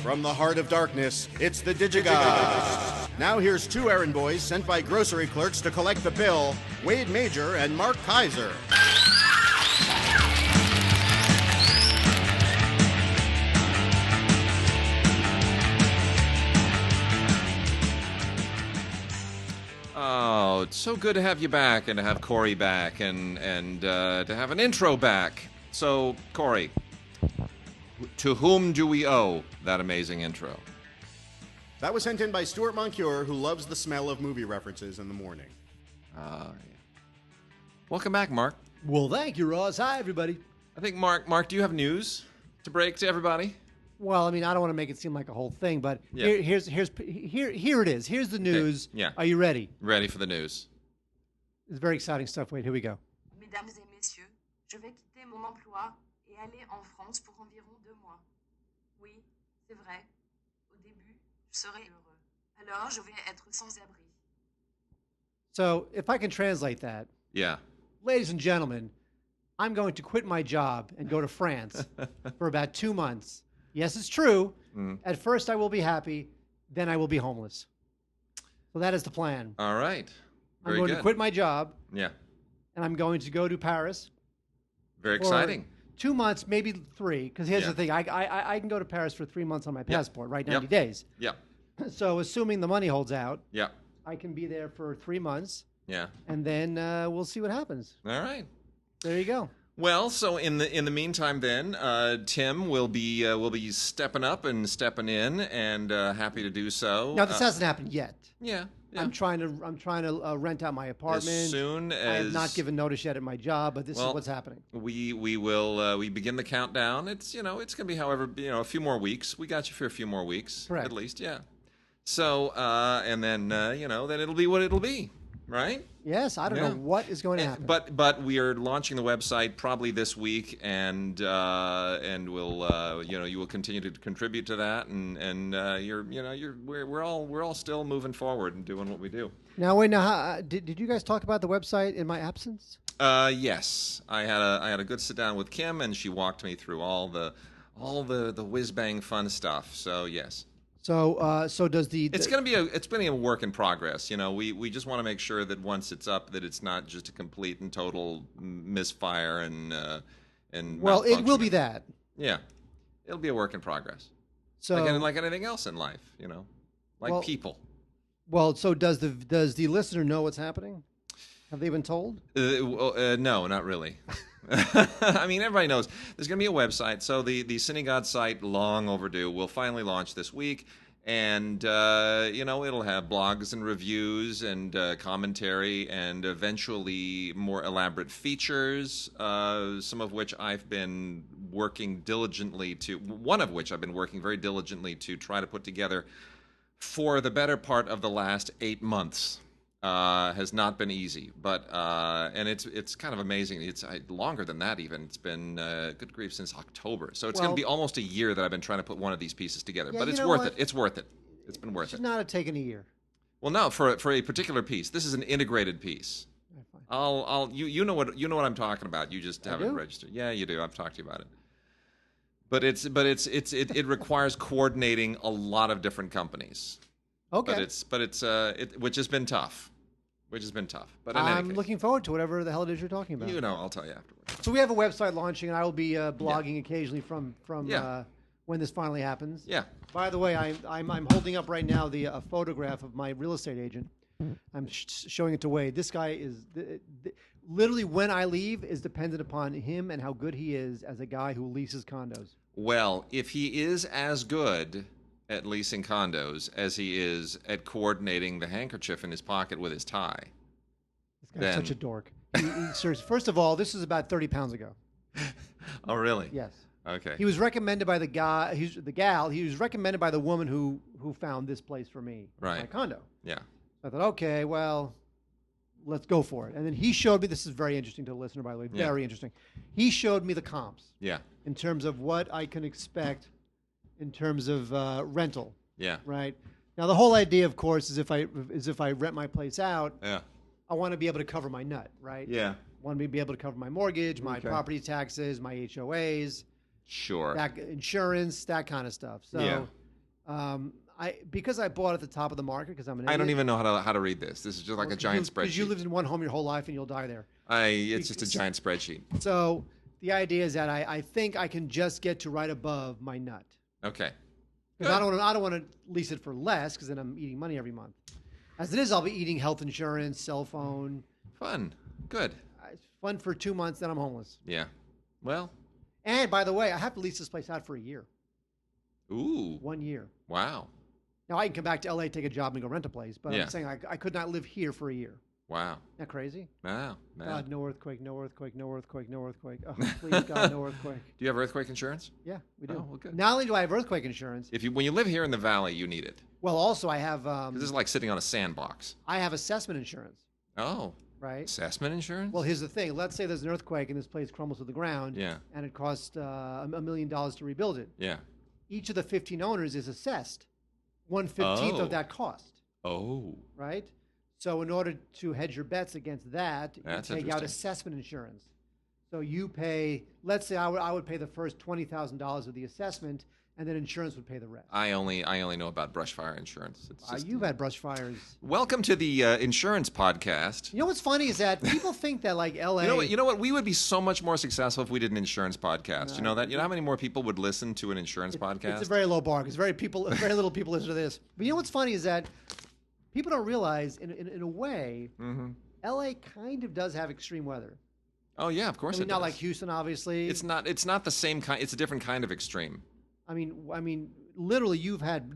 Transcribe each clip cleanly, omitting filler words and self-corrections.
From the heart of darkness, it's the DigiGods. Now here's two errand boys sent by grocery clerks to collect the bill, Wade Major and Mark Kaiser. Oh, it's so good to have you back and to have Corey back and to have an intro back. So, Corey, to whom do we owe that amazing intro? That was sent in by Stuart Moncure, who loves the smell of movie references in the morning. Yeah. Welcome back, Mark. Well, thank you, Ross. Hi, everybody. I think, Mark, do you have news to break to everybody? Well, I mean, I don't want to make it seem like a whole thing, but Yeah. here it is. Here's the news. Okay. Yeah. Are you ready? Ready for the news. It's very exciting stuff. Wait, here we go. Mesdames et messieurs, je vais quitter mon emploi et aller en France pour environ 2 mois. Oui, c'est vrai. Au début, je serai heureux. Alors, je vais être sans abri. So, if I can translate that, Yeah. ladies and gentlemen, I'm going to quit my job and go to France for about 2 months. Yes, it's true. At first, I will be happy. Then I will be homeless. So that is the plan. All right. Very I'm going good. to quit my job, Yeah. and I'm going to go to Paris. Very for exciting. 2 months, maybe 3. Because here's Yeah. the thing: I can go to Paris for 3 months on my passport, right? 90 Yep. days. Yeah. So, assuming the money holds out, Yeah. I can be there for 3 months, Yeah. and then we'll see what happens. All right. There you go. Well, so in the meantime, then Tim will be stepping up and stepping in, and happy to do so. Now, this hasn't happened yet. Yeah. I'm trying to rent out my apartment. As soon I as have not given notice yet at my job, but this is what's happening. we will we begin the countdown. It's it's gonna be a few more weeks. We got you for a few more weeks, Correct. at least, yeah. So and then then it'll be what it'll be, right? Yes, I don't know what is going to happen. But we are launching the website probably this week, and we'll you will continue to contribute to that, and we're all still moving forward and doing what we do. Now, wait, did you guys talk about the website in my absence? Yes, I had a good sit down with Kim, and she walked me through all the whiz bang fun stuff. So yes. So does It's going to be a work in progress. We just want to make sure that once it's up, that it's not just a complete and total misfire and well, it will be malfunctioning. that. Yeah, it'll be a work in progress. So Like anything else in life, people. Well, so does the listener know what's happening? Have they been told? No, not really. I mean, everybody knows there's going to be a website. So the CineGod site, long overdue, will finally launch this week. And, it'll have blogs and reviews and commentary and eventually more elaborate features, some of which I've been working diligently one of which I've been working very diligently to try to put together for the better part of the last 8 months. Has not been easy, but and it's kind of amazing. It's longer than that even. It's been good grief since October, so it's going to be almost a year that I've been trying to put one of these pieces together. Yeah, but it's worth it. It's worth it. It's been worth it. Should not have taken a year. Well, no, for a particular piece. This is an integrated piece. You know what I'm talking about. You just haven't registered. Yeah, you do. I've talked to you about it. But it requires coordinating a lot of different companies. Okay. But which has been tough. But in any I'm case, looking forward to whatever the hell it is you're talking about. I'll tell you afterwards. So we have a website launching, and I will be blogging occasionally from Yeah. When this finally happens. Yeah. By the way, I'm holding up right now a photograph of my real estate agent. I'm showing it to Wade. This guy is literally, when I leave, is dependent upon him and how good he is as a guy who leases condos. Well, if he is as good at leasing condos as he is at coordinating the handkerchief in his pocket with his tie. This guy's such a dork. Seriously, first of all, this was about 30 pounds ago. Oh, really? Yes. Okay. He was recommended by the gal. He was recommended by the woman who found this place for me, Right. my condo. Yeah. I thought, okay, well, let's go for it. And then he showed me. This is very interesting to the listener, by the way. Very interesting. He showed me the comps. Yeah. In terms of what I can expect in terms of rental. Yeah. Right. Now the whole idea, of course, is if I rent my place out, Yeah. I want to be able to cover my nut, right? Yeah. I want to be able to cover my mortgage, my property taxes, my HOAs, Sure. that insurance, that kind of stuff. So Yeah. Because I bought at the top of the market because I'm an I don't idiot. even know how to read this. This is just like a giant spreadsheet. Because you lived in one home your whole life and you'll die there. It's just a giant spreadsheet. So the idea is that I think I can just get to right above my nut. Okay. Because I don't want to lease it for less because then I'm eating money every month. As it is, I'll be eating health insurance, cell phone. Fun. Good. It's fun for 2 months, then I'm homeless. Yeah. Well. And by the way, I have to lease this place out for a year. Ooh. 1 year. Wow. Now I can come back to LA, take a job, and go rent a place. But Yeah. I'm saying I could not live here for a year. Wow. Isn't that crazy? Wow. God, no earthquake, no earthquake, no earthquake, no earthquake. Oh, please, God, no earthquake. Do you have earthquake insurance? Yeah, we do. Oh, well, good. Not only do I have earthquake insurance, When you live here in the valley, you need it. well, also I have 'Cause this is like sitting on a sandbox. I have assessment insurance, Oh. right? Assessment insurance? Well, here's the thing. Let's say there's an earthquake and this place crumbles to the ground, Yeah. and it costs $1 million to rebuild it. Yeah. Each of the 15 owners is assessed 1/15 Oh. of that cost, Oh. right? So in order to hedge your bets against that, you That's take out interesting. assessment insurance. So you pay, let's say I would pay the first $20,000 of the assessment, and then insurance would pay the rest. I only know about brush fire insurance. It's just, You've had brush fires. Welcome to the insurance podcast. You know what's funny is that people think that like LA. You know what? We would be so much more successful if we did an insurance podcast. You know that? You know how many more people would listen to an insurance podcast? It's a very low bar because very little people listen to this. But you know what's funny is that people don't realize, in a way, LA kind of does have extreme weather. Oh yeah, of course I mean, it not does. like Houston, obviously. It's not the same kind. It's a different kind of extreme. I mean, literally,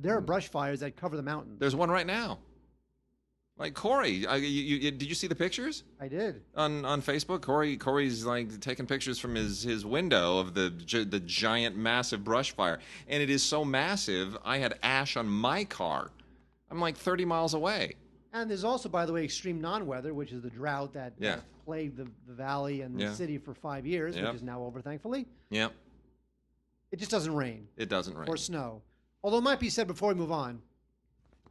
there are brush fires that cover the mountains. There's one right now. Like Corey, did you see the pictures I did. on Facebook? Corey's like taking pictures from his window of the giant, massive brush fire, and it is so massive. I had ash on my car. I'm like 30 miles away. And there's also, by the way, extreme non-weather, which is the drought that Yeah. plagued the valley and the Yeah. city for 5 years, Yep. which is now over, thankfully. Yep, It just doesn't rain. it doesn't rain. Or snow. Although it might be said before we move on,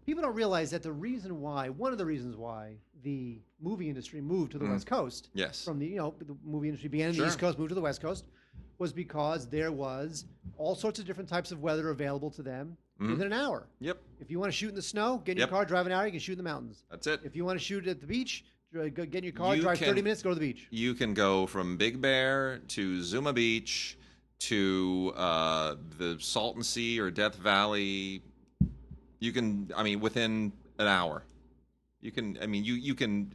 people don't realize that one of the reasons why the movie industry moved to the West Coast, Yes. from the movie industry began in Sure. the East Coast, moved to the West Coast, was because there was all sorts of different types of weather available to them within an hour. Yep, If you want to shoot in the snow, get in your Yep. car, drive an hour, you can shoot in the mountains. that's it. If you want to shoot at the beach, get in your car, You drive can- 30 minutes, go to the beach. You can go from Big Bear to Zuma Beach to the Salton Sea or Death Valley. You can, within an hour. You can, you can,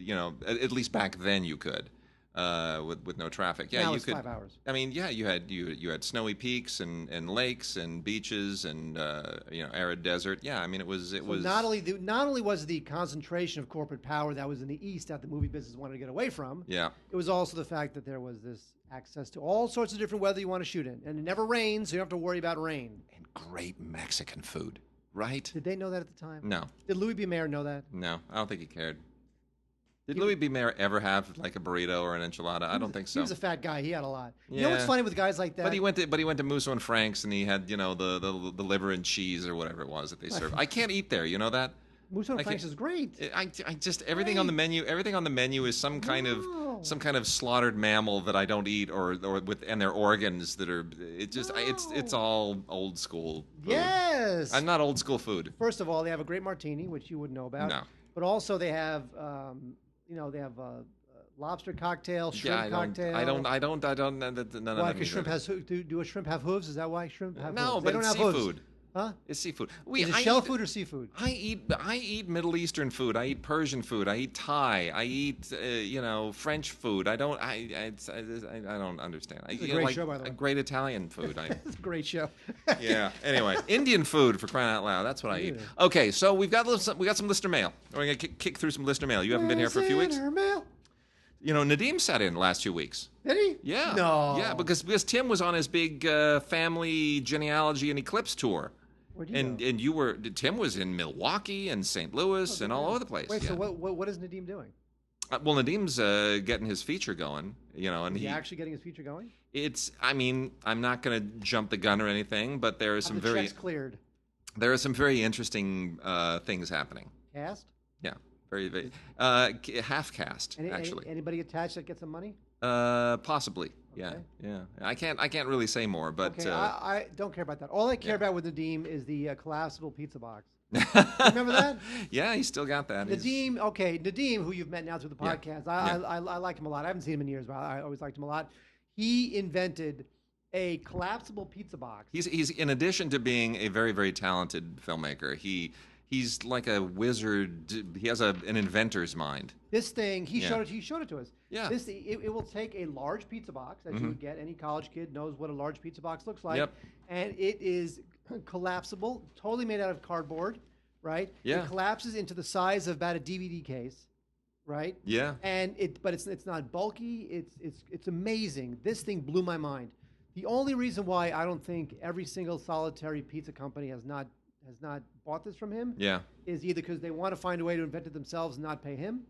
at least back then you could, with no traffic. Yeah, Now you it's could. 5 hours. You had snowy peaks and lakes and beaches and arid desert. Yeah, it was. Not only was the concentration of corporate power that was in the East that the movie business wanted to get away from, Yeah. it was also the fact that there was this access to all sorts of different weather you want to shoot in. And it never rains, so you don't have to worry about rain. And great Mexican food, right? Did they know that at the time? No. Did Louis B. Mayer know that? No, I don't think he cared. Did Louis B. Mayer ever have like a burrito or an enchilada? I don't think so. He was a fat guy. He had a lot. You know what's Yeah. funny with guys like that? But he went to Musso and Frank's and he had the liver and cheese or whatever it was that they serve. I can't eat there. You know that? Musso and I Frank's can't- is great. I just everything on the menu is some kind of slaughtered mammal that I don't eat or with and their organs that are it's all old school food. Yes. I'm not old school food. First of all, they have a great martini, which you wouldn't know about. No. But also they have, they have lobster cocktail, shrimp cocktail. I don't. None of Why? that Because shrimp has do a shrimp have hooves? Is that why shrimp have No, hooves? but They don't it's have seafood. hooves. Huh? It's seafood. Is it shell food or seafood? I eat Middle Eastern food. I eat Persian food. I eat Thai. I eat French food. I don't understand. I It's a eat, great like, show, by the way. Great Italian food. It's a great show. Yeah. Anyway, Indian food for crying out loud. That's what I eat. Yeah. Okay, so we got some listener mail. We're gonna kick through some listener mail. You haven't been here for a few weeks. Listener mail. Nadeem sat in the last 2 weeks. Did he? Yeah. No. Yeah, because Tim was on his big family genealogy and eclipse tour. Where'd you go? And Tim was in Milwaukee and St. Louis and all over the place. Wait, yeah. so what is Nadeem doing? Well, Nadeem's getting his feature going, and Is he actually getting his feature going? I'm not going to jump the gun or anything, but there are some The checks cleared. there are some very interesting things happening. Cast? Yeah, very half cast actually. Anybody attached that gets some money? Possibly. Yeah, Okay. yeah. I can't really say more, but Okay, I don't care about that. All I care yeah. about with Nadim is the collapsible pizza box. Remember that? Yeah, he's still got that. Nadim, Nadim, who you've met now through the Yeah. podcast, Yeah. I like him a lot. I haven't seen him in years, but I always liked him a lot. He invented a collapsible pizza box. He's in addition to being a very, very talented filmmaker, he's like a wizard. He has an inventor's mind. This thing, he Yeah. showed it to us. Yeah. It will take a large pizza box, as you would get. Any college kid knows what a large pizza box looks like. Yep. And it is collapsible, totally made out of cardboard, right? Yeah. It collapses into the size of about a DVD case, right? Yeah. And but it's not bulky. It's amazing. This thing blew my mind. The only reason why I don't think every single solitary pizza company has not bought this from him Yeah. is either because they want to find a way to invent it themselves and not pay him.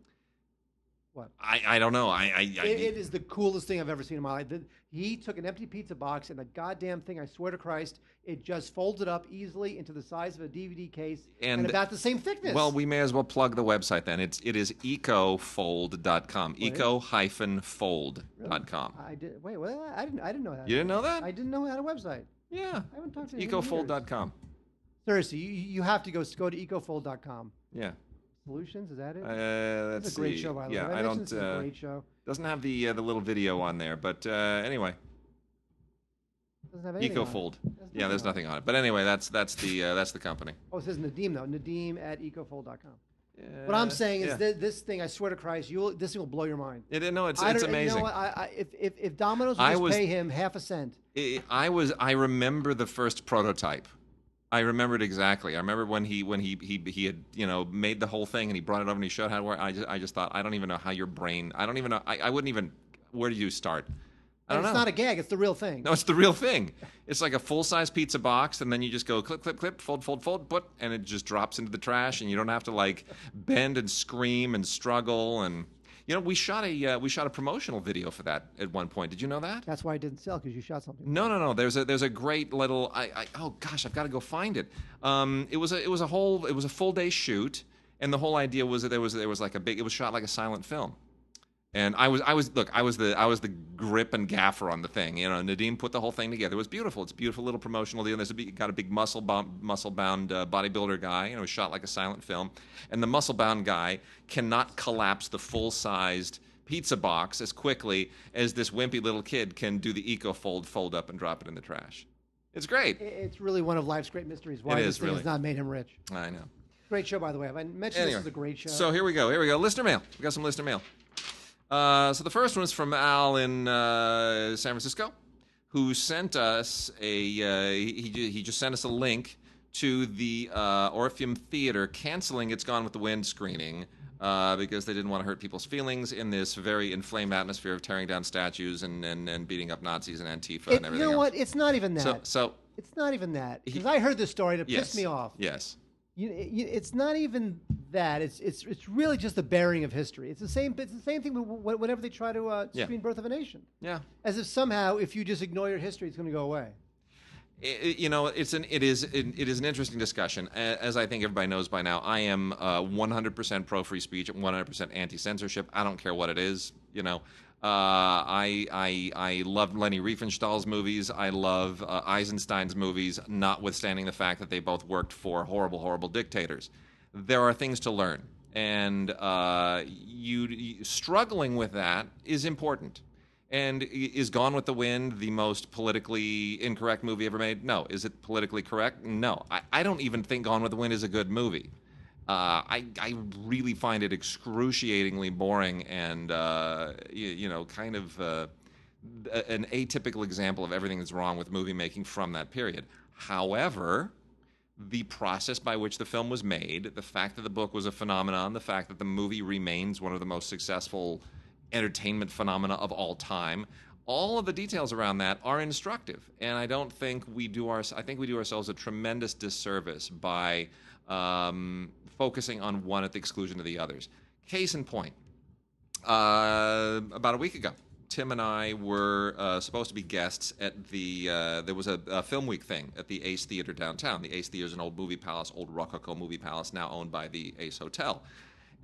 What? I don't know. It is the coolest thing I've ever seen in my life. He took an empty pizza box and the goddamn thing, I swear to Christ, it just folded up easily into the size of a DVD case and about the same thickness. Well, we may as well plug the website then. It is ecofold.com. Eco-fold.com. I did. Wait, well, I didn't know that. You didn't know that? I didn't know I had a website. Yeah. I haven't talked to him in years. Ecofold.com. Seriously, you have to go to ecofold.com. Yeah. Solutions, is that it? Let's It's a great see. show, by the Yeah, way. I don't. It's a great show. Doesn't have the little video on there, but anyway, Doesn't have anything on it. Ecofold. There's Yeah, there's nothing on it. But anyway, that's the company. Oh, it says Nadim though. Nadim at ecofold.com. Yeah, What I'm saying is yeah. this thing, I swear to Christ, this thing will blow your mind. No, it's I don't- amazing. You know what? If Domino's would I just was- pay him half a cent. I remember the first prototype. I remember it exactly. I remember when he had made the whole thing and he brought it over and he showed how to work. I just thought, I don't even know how your brain. I don't even know. I wouldn't even. Where do you start? I don't It's know. not a gag. It's the real thing. No, it's the real thing. It's like a full-size pizza box, and then you just go clip, clip, clip, fold, fold, fold, put, and it just drops into the trash, and you don't have to like bend and scream and struggle. And we shot a promotional video for that at one point. Did you know that? That's why it didn't sell, because you shot something. No. There's a great little. Oh gosh, I've got to go find it. It was a full day shoot, and the whole idea was that there was like it was shot like a silent film. And I was the grip and gaffer on the thing. Nadim put the whole thing together. It was beautiful. It's a beautiful little promotional deal. Got a big muscle-bound bodybuilder guy, and it was shot like a silent film. And the muscle-bound guy cannot collapse the full-sized pizza box as quickly as this wimpy little kid can do the fold up and drop it in the trash. It's great. It's really one of life's great mysteries. Why It this is, thing really. has not made him rich. I know. Great show, by the way. Have I mentioned Anyway, this is a great show? So here we go. Listener mail. We got some listener mail. So the first one is from Al in San Francisco, who sent us he just sent us a link to the Orpheum Theater canceling its Gone with the Wind screening because they didn't want to hurt people's feelings in this very inflamed atmosphere of tearing down statues and beating up Nazis and Antifa and everything You know else. what? It's not even that. So It's not even that. Because I heard this story and it yes, pissed me off. Yes. It's not even that. It's really just the bearing of history. It's the same thing whenever they try to screen Birth of a Nation. Yeah. As if somehow, if you just ignore your history, it's going to go away. It is an interesting discussion. As I think everybody knows by now, I am 100% pro free speech, 100% anti censorship. I don't care what it is. I love Leni Riefenstahl's movies. I love Eisenstein's movies, notwithstanding the fact that they both worked for horrible, horrible dictators. There are things to learn, and you struggling with that is important. And is Gone with the Wind the most politically incorrect movie ever made? No. Is it politically correct? No. I don't even think Gone with the Wind is a good movie. I really find it excruciatingly boring and, kind of an atypical example of everything that's wrong with movie making from that period. However, the process by which the film was made, the fact that the book was a phenomenon, the fact that the movie remains one of the most successful entertainment phenomena of all time, all of the details around that are instructive. And I don't think I think we do ourselves a tremendous disservice by focusing on one at the exclusion of the others. Case in point, about a week ago, Tim and I were supposed to be guests at there was a Film Week thing at the Ace Theater downtown. The Ace Theater is an old movie palace, old Rococo movie palace, now owned by the Ace Hotel.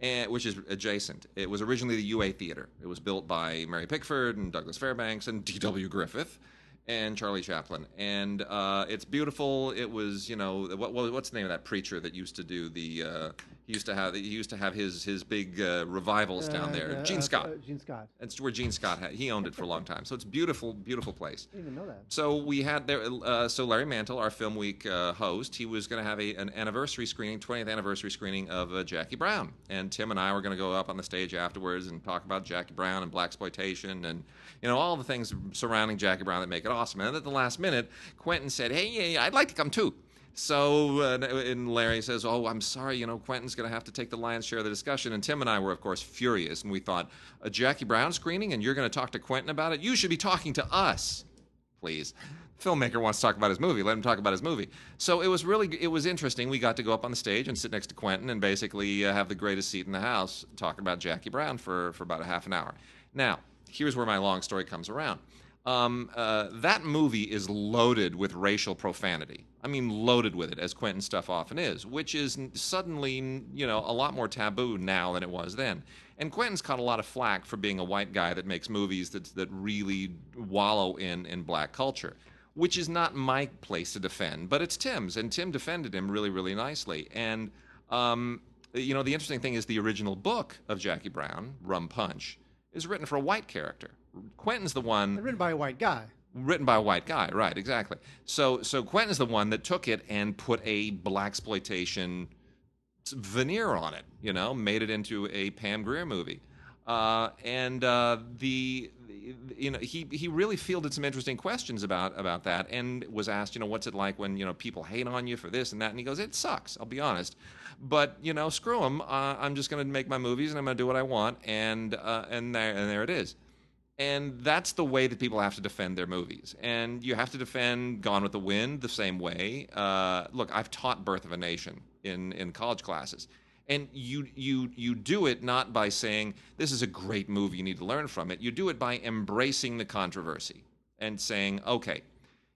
which is adjacent. It was originally the UA Theater. It was built by Mary Pickford and Douglas Fairbanks and D.W. Griffith and Charlie Chaplin. And it's beautiful. It was, what's the name of that preacher that used to do the... He used to have his big revivals down there. Gene Scott. Gene Scott. That's where Gene Scott he owned it for a long time. So it's beautiful, beautiful place. I didn't even know that. So we had there. So Larry Mantle, our Film Week host, he was going to have an anniversary screening, 20th anniversary screening of Jackie Brown, and Tim and I were going to go up on the stage afterwards and talk about Jackie Brown and blaxploitation and all the things surrounding Jackie Brown that make it awesome. And then at the last minute, Quentin said, "Hey, I'd like to come too." So, and Larry says, "Oh, I'm sorry, Quentin's going to have to take the lion's share of the discussion." And Tim and I were, of course, furious. And we thought, a Jackie Brown screening and you're going to talk to Quentin about it? You should be talking to us, please. The filmmaker wants to talk about his movie. Let him talk about his movie. So it was interesting. We got to go up on the stage and sit next to Quentin and basically have the greatest seat in the house talking about Jackie Brown for about a half an hour. Now, here's where my long story comes around. That movie is loaded with racial profanity. I mean, loaded with it, as Quentin stuff often is, which is suddenly, a lot more taboo now than it was then. And Quentin's caught a lot of flack for being a white guy that makes movies that really wallow in black culture, which is not my place to defend, but it's Tim's, and Tim defended him really, really nicely. And, the interesting thing is the original book of Jackie Brown, Rum Punch, is written for a white character. Quentin's the one... Written by a white guy. Written by a white guy, right, exactly. So Quentin's the one that took it and put a blaxploitation veneer on it, made it into a Pam Grier movie. He really fielded some interesting questions about that and was asked, what's it like when, people hate on you for this and that? And he goes, it sucks, I'll be honest. But, screw them. I'm just going to make my movies and I'm going to do what I want. And there it is. And that's the way that people have to defend their movies. And you have to defend Gone with the Wind the same way. Look, I've taught Birth of a Nation in college classes. And you do it not by saying, this is a great movie, you need to learn from it. You do it by embracing the controversy and saying, okay,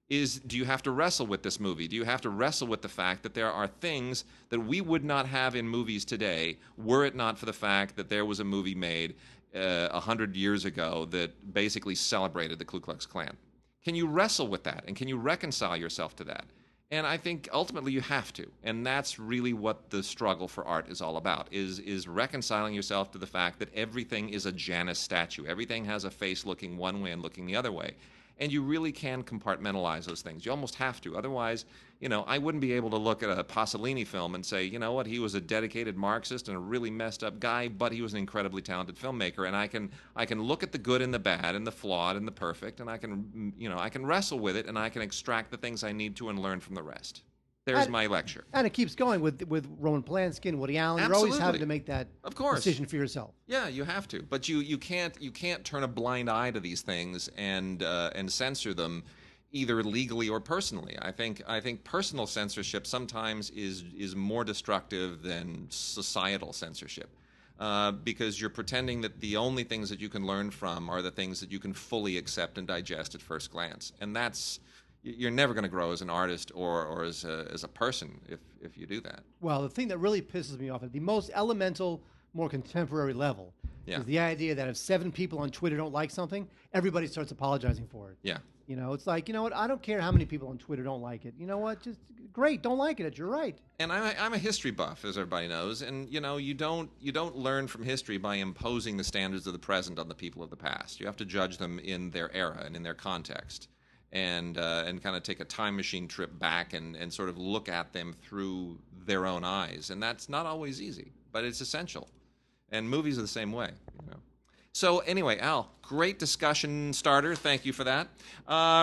do you have to wrestle with this movie? Do you have to wrestle with the fact that there are things that we would not have in movies today were it not for the fact that there was a movie made 100 years ago that basically celebrated the Ku Klux Klan? Can you wrestle with that? And can you reconcile yourself to that? And I think ultimately you have to. And that's really what the struggle for art is all about, is reconciling yourself to the fact that everything is a Janus statue. Everything has a face looking one way and looking the other way. And you really can compartmentalize those things. You almost have to. Otherwise, I wouldn't be able to look at a Pasolini film and say, you know what, he was a dedicated Marxist and a really messed up guy, but he was an incredibly talented filmmaker. And I can look at the good and the bad and the flawed and the perfect, and I can wrestle with it, and I can extract the things I need to and learn from the rest. There's my lecture. And it keeps going with Roman Polanski and Woody Allen. Absolutely. You're always having to make that decision for yourself. Yeah, you have to. But you can't turn a blind eye to these things and censor them either legally or personally. I think personal censorship sometimes is more destructive than societal censorship. Because you're pretending that the only things that you can learn from are the things that you can fully accept and digest at first glance. And you're never going to grow as an artist or as a person if you do that. Well, the thing that really pisses me off at the most elemental, more contemporary level is the idea that if 7 people on Twitter don't like something, everybody starts apologizing for it. Yeah. It's like, you know what? I don't care how many people on Twitter don't like it. You know what? Just great, don't like it. You're right. And I'm a history buff, as everybody knows, and you don't learn from history by imposing the standards of the present on the people of the past. You have to judge them in their era and in their context. And kind of take a time machine trip back and sort of look at them through their own eyes. And that's not always easy, but it's essential. And movies are the same way. So anyway, Al, great discussion starter. Thank you for that.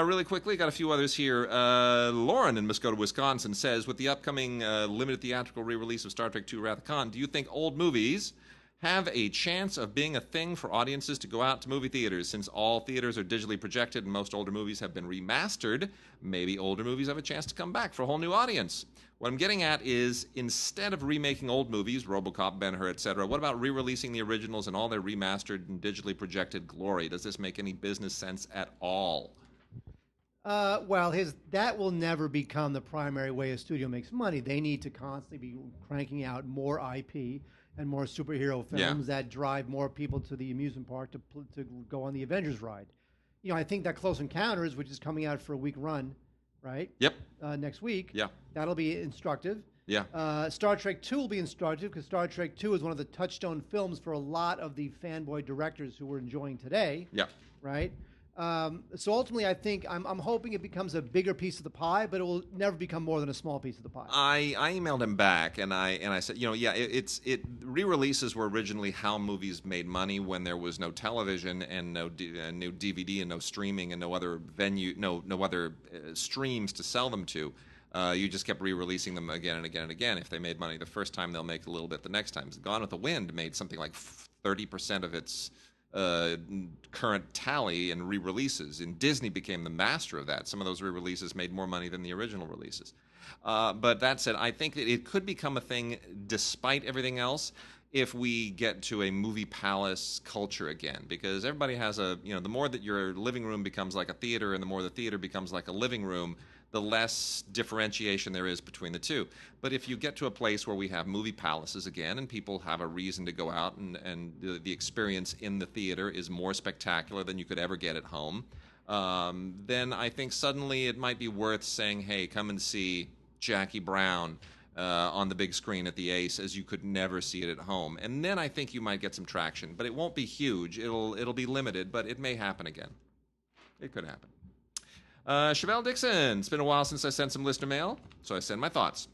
Really quickly, got a few others here. Lauren in Muskota, Wisconsin says, with the upcoming limited theatrical re-release of Star Trek II Wrath of Khan, do you think old movies have a chance of being a thing for audiences to go out to movie theaters? Since all theaters are digitally projected and most older movies have been remastered, maybe older movies have a chance to come back for a whole new audience. What I'm getting at is, instead of remaking old movies, RoboCop, Ben-Hur, etc., what about re-releasing the originals in all their remastered and digitally projected glory? Does this make any business sense at all? That will never become the primary way a studio makes money. They need to constantly be cranking out more IP and more superhero films that drive more people to the amusement park to go on the Avengers ride. You know, I think that Close Encounters, which is coming out for a week run, right? Yep. Next week. Yeah. That'll be instructive. Yeah. Star Trek 2 will be instructive because Star Trek 2 is one of the touchstone films for a lot of the fanboy directors who we're enjoying today. Yeah. Right? So ultimately, I think I'm hoping it becomes a bigger piece of the pie, but it will never become more than a small piece of the pie. I emailed him back and I said, re-releases were originally how movies made money when there was no television and no DVD and no streaming and no other streams to sell them to. You just kept re-releasing them again and again and again. If they made money the first time, they'll make a little bit the next time. Gone with the Wind made something like 30% of its current tally in re-releases, and Disney became the master of that. Some of those re-releases made more money than the original releases. But that said, I think that it could become a thing despite everything else if we get to a movie palace culture again, because everybody has the more that your living room becomes like a theater and the more the theater becomes like a living room, the less differentiation there is between the two. But if you get to a place where we have movie palaces again and people have a reason to go out and the experience in the theater is more spectacular than you could ever get at home, then I think suddenly it might be worth saying, hey, come and see Jackie Brown on the big screen at the Ace as you could never see it at home. And then I think you might get some traction. But it won't be huge. It'll be limited, but it may happen again. It could happen. Chevelle Dixon, it's been a while since I sent some listener mail, so I send my thoughts.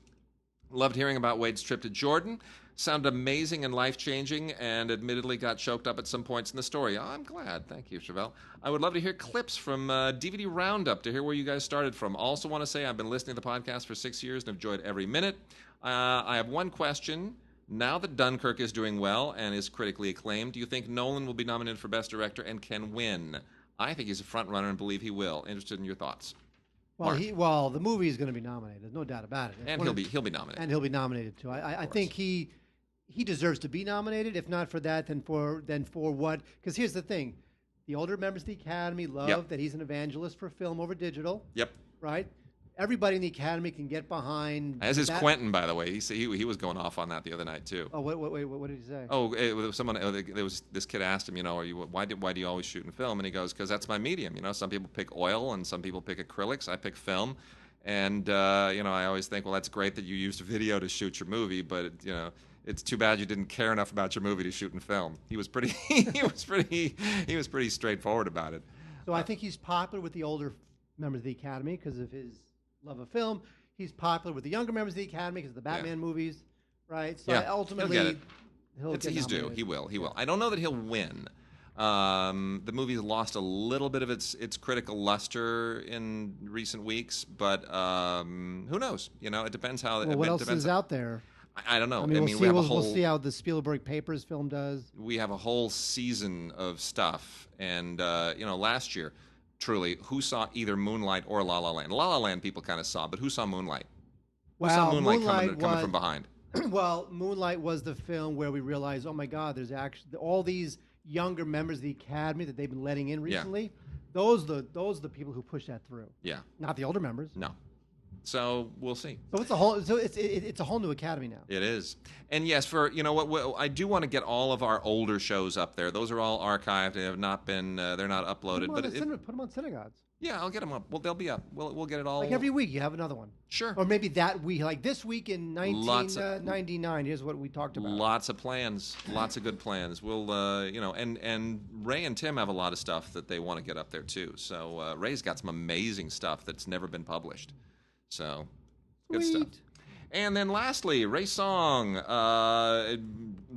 Loved hearing about Wade's trip to Jordan. Sounded amazing and life-changing, and admittedly got choked up at some points in the story. Oh, I'm glad. Thank you, Chevelle. I would love to hear clips from DVD Roundup to hear where you guys started from. Also want to say I've been listening to the podcast for 6 years and have enjoyed every minute. I have one question. Now that Dunkirk is doing well and is critically acclaimed, do you think Nolan will be nominated for Best Director and can win? I think he's a front runner and believe he will. Interested in your thoughts. Well, the movie is going to be nominated. There's no doubt about it. And he'll be nominated. And he'll be nominated too. I think he deserves to be nominated. If not for that, then for what? Because here's the thing: the older members of the Academy love that he's an evangelist for film over digital. Yep. Right. Everybody in the Academy can get behind. As is Quentin, by the way. He was going off on that the other night too. Oh, what did he say? Oh, there was this kid asked him, why do you always shoot in film? And he goes, because that's my medium. Some people pick oil and some people pick acrylics. I pick film, and I always think, well, that's great that you used video to shoot your movie, but it's too bad you didn't care enough about your movie to shoot in film. He was pretty straightforward about it. So I think he's popular with the older members of the Academy because of his love of film. He's popular with the younger members of the Academy because of the Batman movies, right? So ultimately, he'll get he's due. nominated. He will. I don't know that he'll win. The movie's lost a little bit of its critical luster in recent weeks, but who knows? It depends how. Well, what else is out there? I don't know. I mean, we'll see how the Spielberg Papers film does. We have a whole season of stuff, and last year. Truly, who saw either Moonlight or La La Land? La La Land people kind of saw, but who saw Moonlight? Who saw Moonlight coming from behind? Well, Moonlight was the film where we realized, oh my God, there's actually all these younger members of the Academy that they've been letting in recently. Yeah. Those are the people who push that through. Yeah. Not the older members. No. So we'll see. So it's a whole new Academy now. It is, and yes, I do want to get all of our older shows up there. Those are all archived. They have not been. They're not uploaded. Put them on Synagogues. Yeah, I'll get them up. Well, they'll be up. We'll get it all. Like every week, you have another one. Sure. Or maybe that week, like this week in 1999. Here's what we talked about. Lots of plans. Lots of good plans. We'll, and Ray and Tim have a lot of stuff that they want to get up there too. So Ray's got some amazing stuff that's never been published. So, good stuff. And then lastly, Ray Song,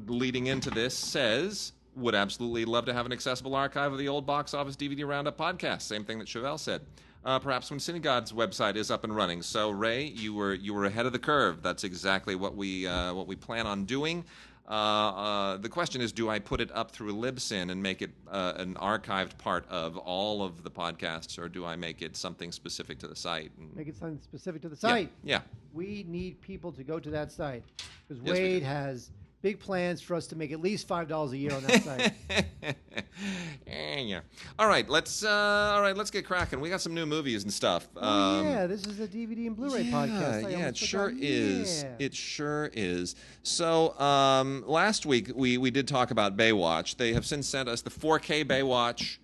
leading into this, says, would absolutely love to have an accessible archive of the old Box Office DVD Roundup podcast. Same thing that Chevelle said. Perhaps when CineGods website is up and running. So, Ray, you were ahead of the curve. That's exactly what we plan on doing. The question is, do I put it up through Libsyn and make it an archived part of all of the podcasts, or do I make it something specific to the site? Make it something specific to the site. Yeah. We need people to go to that site because Wade has big plans for us to make at least $5 a year on that site. Yeah. All right, let's get cracking. We got some new movies and stuff. Yeah, this is a DVD and Blu-ray podcast. Yeah, it sure is. Yeah. It sure is. So last week we did talk about Baywatch. They have since sent us the 4K Baywatch,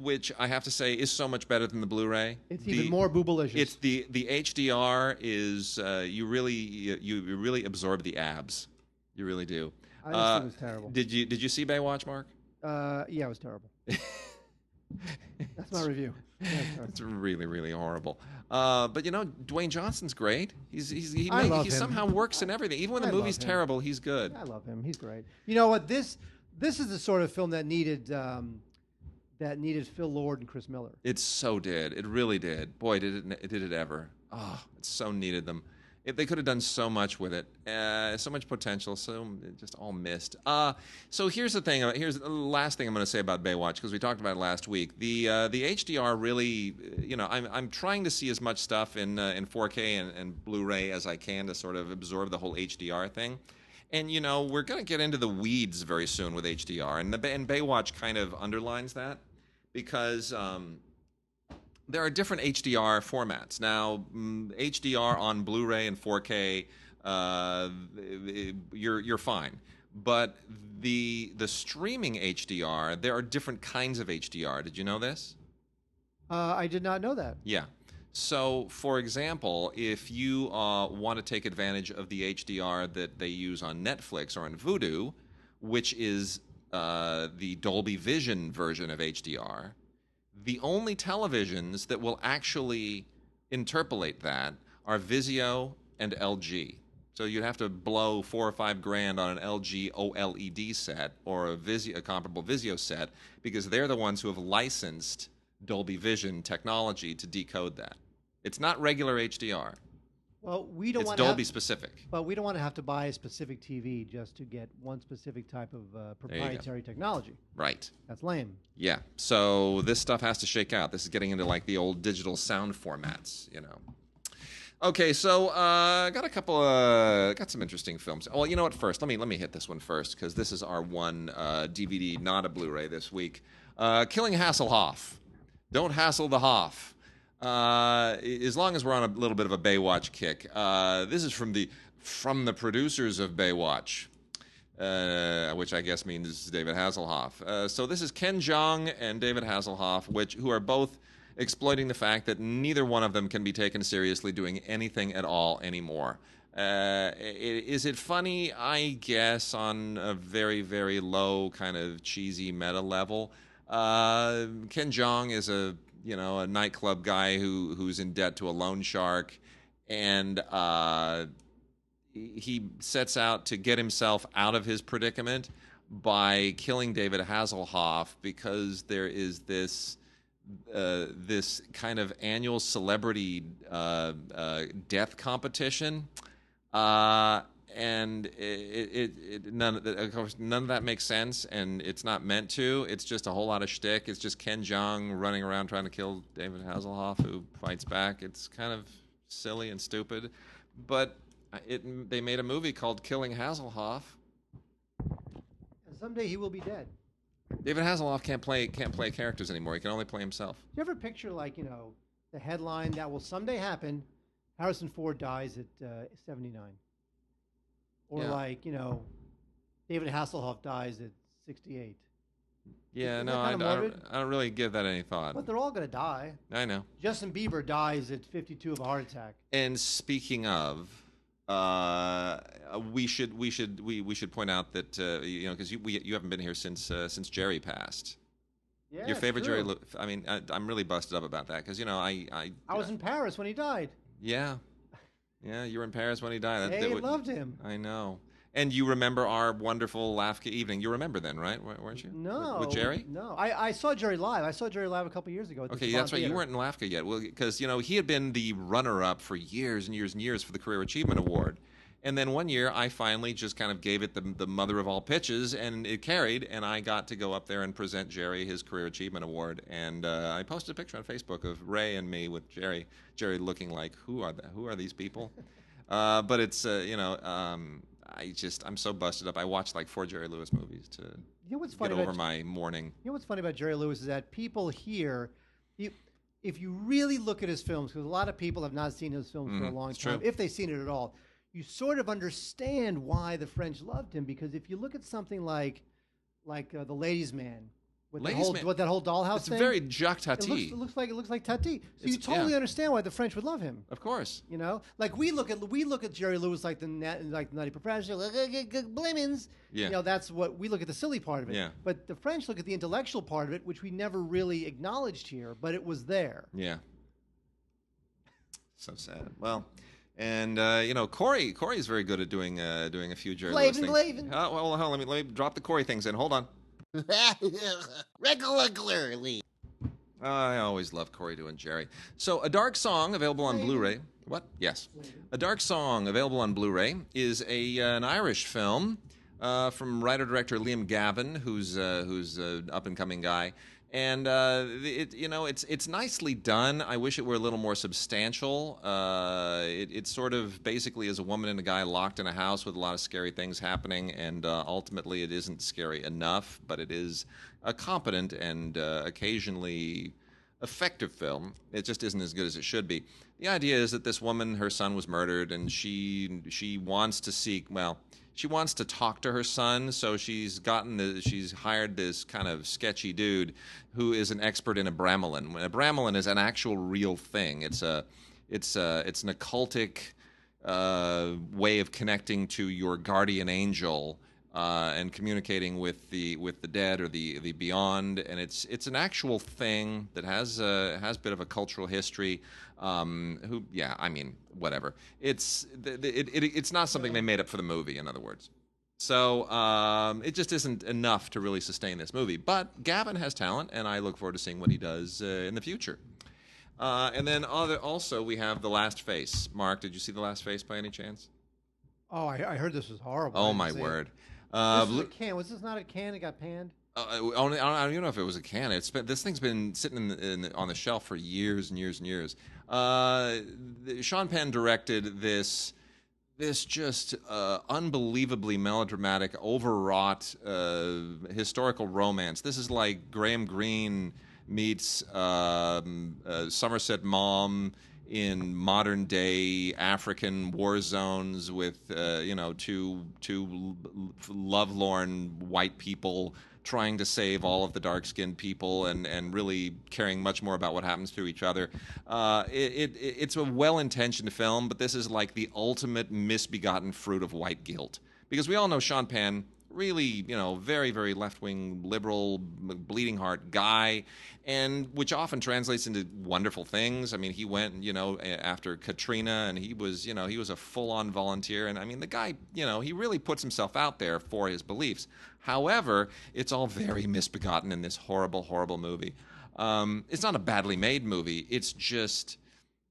which I have to say is so much better than the Blu-ray. It's even more boobalicious. It's the HDR is you really absorb the abs. You really do. I just think it was terrible. Did you see Baywatch, Mark? Yeah, it was terrible. That's my review. Yeah, it's really, really horrible. But Dwayne Johnson's great. He love him. somehow works in everything. Even when the movie's terrible, he's good. I love him. He's great. You know what? This is the sort of film that needed Phil Lord and Chris Miller. It so did. It really did. Boy, did it ever. Oh, it so needed them. They could have done so much with it. So much potential. So it just all missed. So here's the thing. Here's the last thing I'm going to say about Baywatch, because we talked about it last week. The HDR really, I'm trying to see as much stuff in 4K and Blu-ray as I can to sort of absorb the whole HDR thing. And, we're going to get into the weeds very soon with HDR. And Baywatch kind of underlines that, because there are different HDR formats. Now, HDR on Blu-ray and 4K, you're fine. But the streaming HDR, there are different kinds of HDR. Did you know this? I did not know that. Yeah. So, for example, if you want to take advantage of the HDR that they use on Netflix or on Vudu, which is the Dolby Vision version of HDR, the only televisions that will actually interpolate that are Vizio and LG. So you'd have to blow $4 or $5 grand on an LG OLED set or a comparable Vizio set, because they're the ones who have licensed Dolby Vision technology to decode that. It's not regular HDR. Well, we don't It's want Dolby specific. But we don't want to have to buy a specific TV just to get one specific type of proprietary technology. Right. That's lame. Yeah. So this stuff has to shake out. This is getting into like the old digital sound formats, Okay, so got some interesting films. Well, you know what? First, let me hit this one first, because this is our one DVD, not a Blu-ray this week. Killing Hasselhoff. Don't hassle the Hoff. As long as we're on a little bit of a Baywatch kick, this is from the producers of Baywatch, which I guess means David Hasselhoff. So this is Ken Jeong and David Hasselhoff, who are both exploiting the fact that neither one of them can be taken seriously doing anything at all anymore. Is it funny? I guess on a very, very low kind of cheesy meta level. Ken Jeong is a nightclub guy who's in debt to a loan shark, and he sets out to get himself out of his predicament by killing David Hasselhoff, because there is this kind of annual celebrity death competition, and none of that makes sense, and it's not meant to. It's just a whole lot of shtick. It's just Ken Jeong running around trying to kill David Hasselhoff, who fights back. It's kind of silly and stupid, but they made a movie called Killing Hasselhoff. And someday he will be dead. David Hasselhoff can't play characters anymore. He can only play himself. Do you ever picture, like, the headline that will someday happen? Harrison Ford dies at 79. Or David Hasselhoff dies at 68. Yeah, Isn't no, I don't really give that any thought. But they're all going to die. I know. Justin Bieber dies at 52 of a heart attack. And speaking of, we should point out that because you haven't been here since Jerry passed. Yeah, your favorite true. Jerry. I mean, I'm really busted up about that, because I was in Paris when he died. Yeah. Yeah, you were in Paris when he died. They loved him. I know. And you remember our wonderful Lafka evening. You remember then, right? Weren't you? No. With Jerry? No. I saw Jerry live. I saw Jerry live a couple years ago. At the Okay, Savant that's right. Theater. You weren't in Lafka yet. Well, because, he had been the runner-up for years and years and years for the Career Achievement Award. And then one year, I finally just kind of gave it the mother of all pitches, and it carried, and I got to go up there and present Jerry his Career Achievement Award. And I posted a picture on Facebook of Ray and me with Jerry looking like, who are these people? But it's, I'm so busted up. I watched like 4 Jerry Lewis movies to You know what's get funny over about my morning. You know what's funny about Jerry Lewis is that people here, if you really look at his films, because a lot of people have not seen his films for a long it's time, true. if they've seen it at all, you sort of understand why the French loved him. Because if you look at something like The Ladies' Man, with that whole dollhouse It's thing, very Jacques Tati. it looks like Tati. So you It's- totally yeah. understand why the French would love him. Of course. You know, like we look at Jerry Lewis like the Nutty Professor, like Blemons. Yeah. You know, that's what we look at, the silly part of it. Yeah. But the French look at the intellectual part of it, which we never really acknowledged here, but it was there. Yeah. So sad. Well, and Corey is very good at doing a few Jerry Lewis things. Glavin. Oh, well, hold on, let me drop the Corey things in. Hold on. Regularly. I always love Corey doing Jerry. So, A Dark Song, available on Blu-ray. What? Yes. A Dark Song, available on Blu-ray, is an Irish film from writer-director Liam Gavin, who's an up-and-coming guy. And it's nicely done. I wish it were a little more substantial. It sort of basically is a woman and a guy locked in a house with a lot of scary things happening, and ultimately it isn't scary enough, but it is a competent and occasionally effective film. It just isn't as good as it should be. The idea is that this woman, her son was murdered, and she wants to talk to her son, so she's hired this kind of sketchy dude who is an expert in a Bramelin. A Bramelin is an actual real thing. It's an occultic way of connecting to your guardian angel and communicating with the dead or the beyond. And it's an actual thing that has a bit of a cultural history. Whatever. It's not something they made up for the movie, in other words. So it just isn't enough to really sustain this movie. But Gavin has talent, and I look forward to seeing what he does in the future. And then also we have The Last Face. Mark, did you see The Last Face by any chance? Oh, I heard this was horrible. Oh, my word. This was a can. Was this not a can that got panned? I don't even know if it was a can. This thing's been sitting on the shelf for years and years and years. Sean Penn directed this just unbelievably melodramatic, overwrought historical romance. This is like Graham Greene meets Somerset Maugham in modern day African war zones with two lovelorn white people trying to save all of the dark-skinned people and really caring much more about what happens to each other. It's a well-intentioned film, but this is like the ultimate misbegotten fruit of white guilt. Because we all know Sean Penn, really, very, very left-wing, liberal, bleeding heart guy, and which often translates into wonderful things. I mean, he went, after Katrina, and he was a full-on volunteer. And I mean, the guy, he really puts himself out there for his beliefs. However, it's all very misbegotten in this horrible, horrible movie. It's not a badly made movie. It's just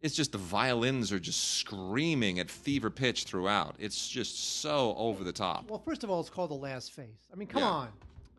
the violins are just screaming at fever pitch throughout. It's just so over the top. Well, first of all, it's called The Last Face. I mean, come Yeah. on.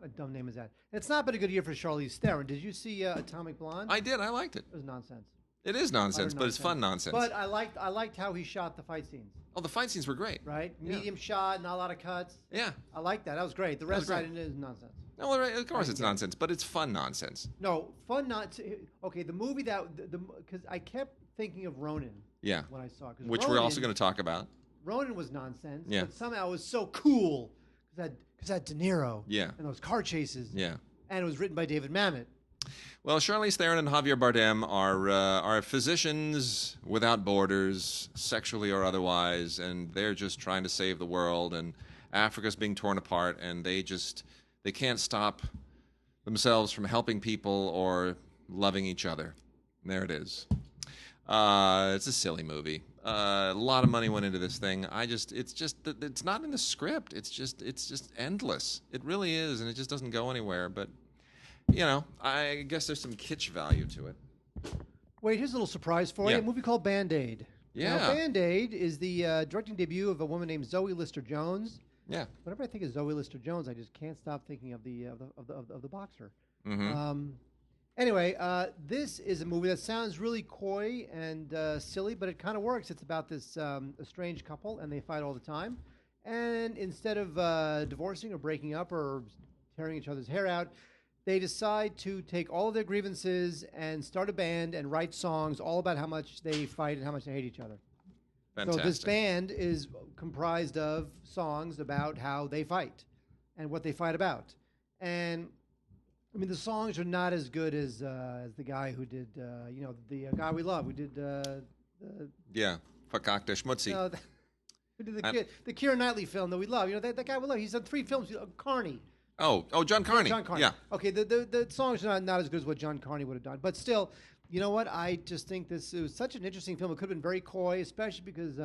A dumb name is that. It's not been a good year for Charlize Theron. Did you see Atomic Blonde? I did. I liked it. It was nonsense. It is nonsense, but it's fun nonsense. But I liked how he shot the fight scenes. Oh, the fight scenes were great. Right? Yeah. Medium shot, not a lot of cuts. Yeah. I liked that. That was great. The rest was of great. it is nonsense. No, well, of course it's nonsense, but it's fun nonsense. No, fun not. Okay, the movie because I kept thinking of Ronin. Yeah. When I saw it, Which we're also going to talk about. Ronin was nonsense. Yeah. But somehow it was so cool because that De Niro. Yeah. And those car chases. Yeah. And it was written by David Mamet. Well, Charlize Theron and Javier Bardem are physicians without borders, sexually or otherwise, and they're just trying to save the world, and Africa's being torn apart, and they can't stop themselves from helping people or loving each other. And there it is. It's a silly movie. A lot of money went into this thing. It's not in the script. It's just endless. It really is, and it just doesn't go anywhere. But I guess there's some kitsch value to it. Wait, here's a little surprise for you. Yeah. A movie called Band-Aid. Yeah. Now, Band-Aid is the directing debut of a woman named Zoe Lister-Jones. Yeah. Whenever I think of Zoe Lister-Jones, I just can't stop thinking of the boxer. Mm-hmm. Anyway, this is a movie that sounds really coy and silly, but it kind of works. It's about this estranged couple, and they fight all the time. And instead of divorcing or breaking up or tearing each other's hair out, they decide to take all of their grievances and start a band and write songs all about how much they fight and how much they hate each other. Fantastic. So this band is comprised of songs about how they fight and what they fight about. And I mean, the songs are not as good as the guy who did, the guy we love, who did Yeah, Fakakta Schmutzi. who did the Keira Knightley film that we love. You know, that guy we love. He's done 3 films. Carney. Oh, John Carney. John Carney. Yeah. Okay, the songs are not as good as what John Carney would have done. But still, you know what? I just think it was such an interesting film. It could have been very coy, especially because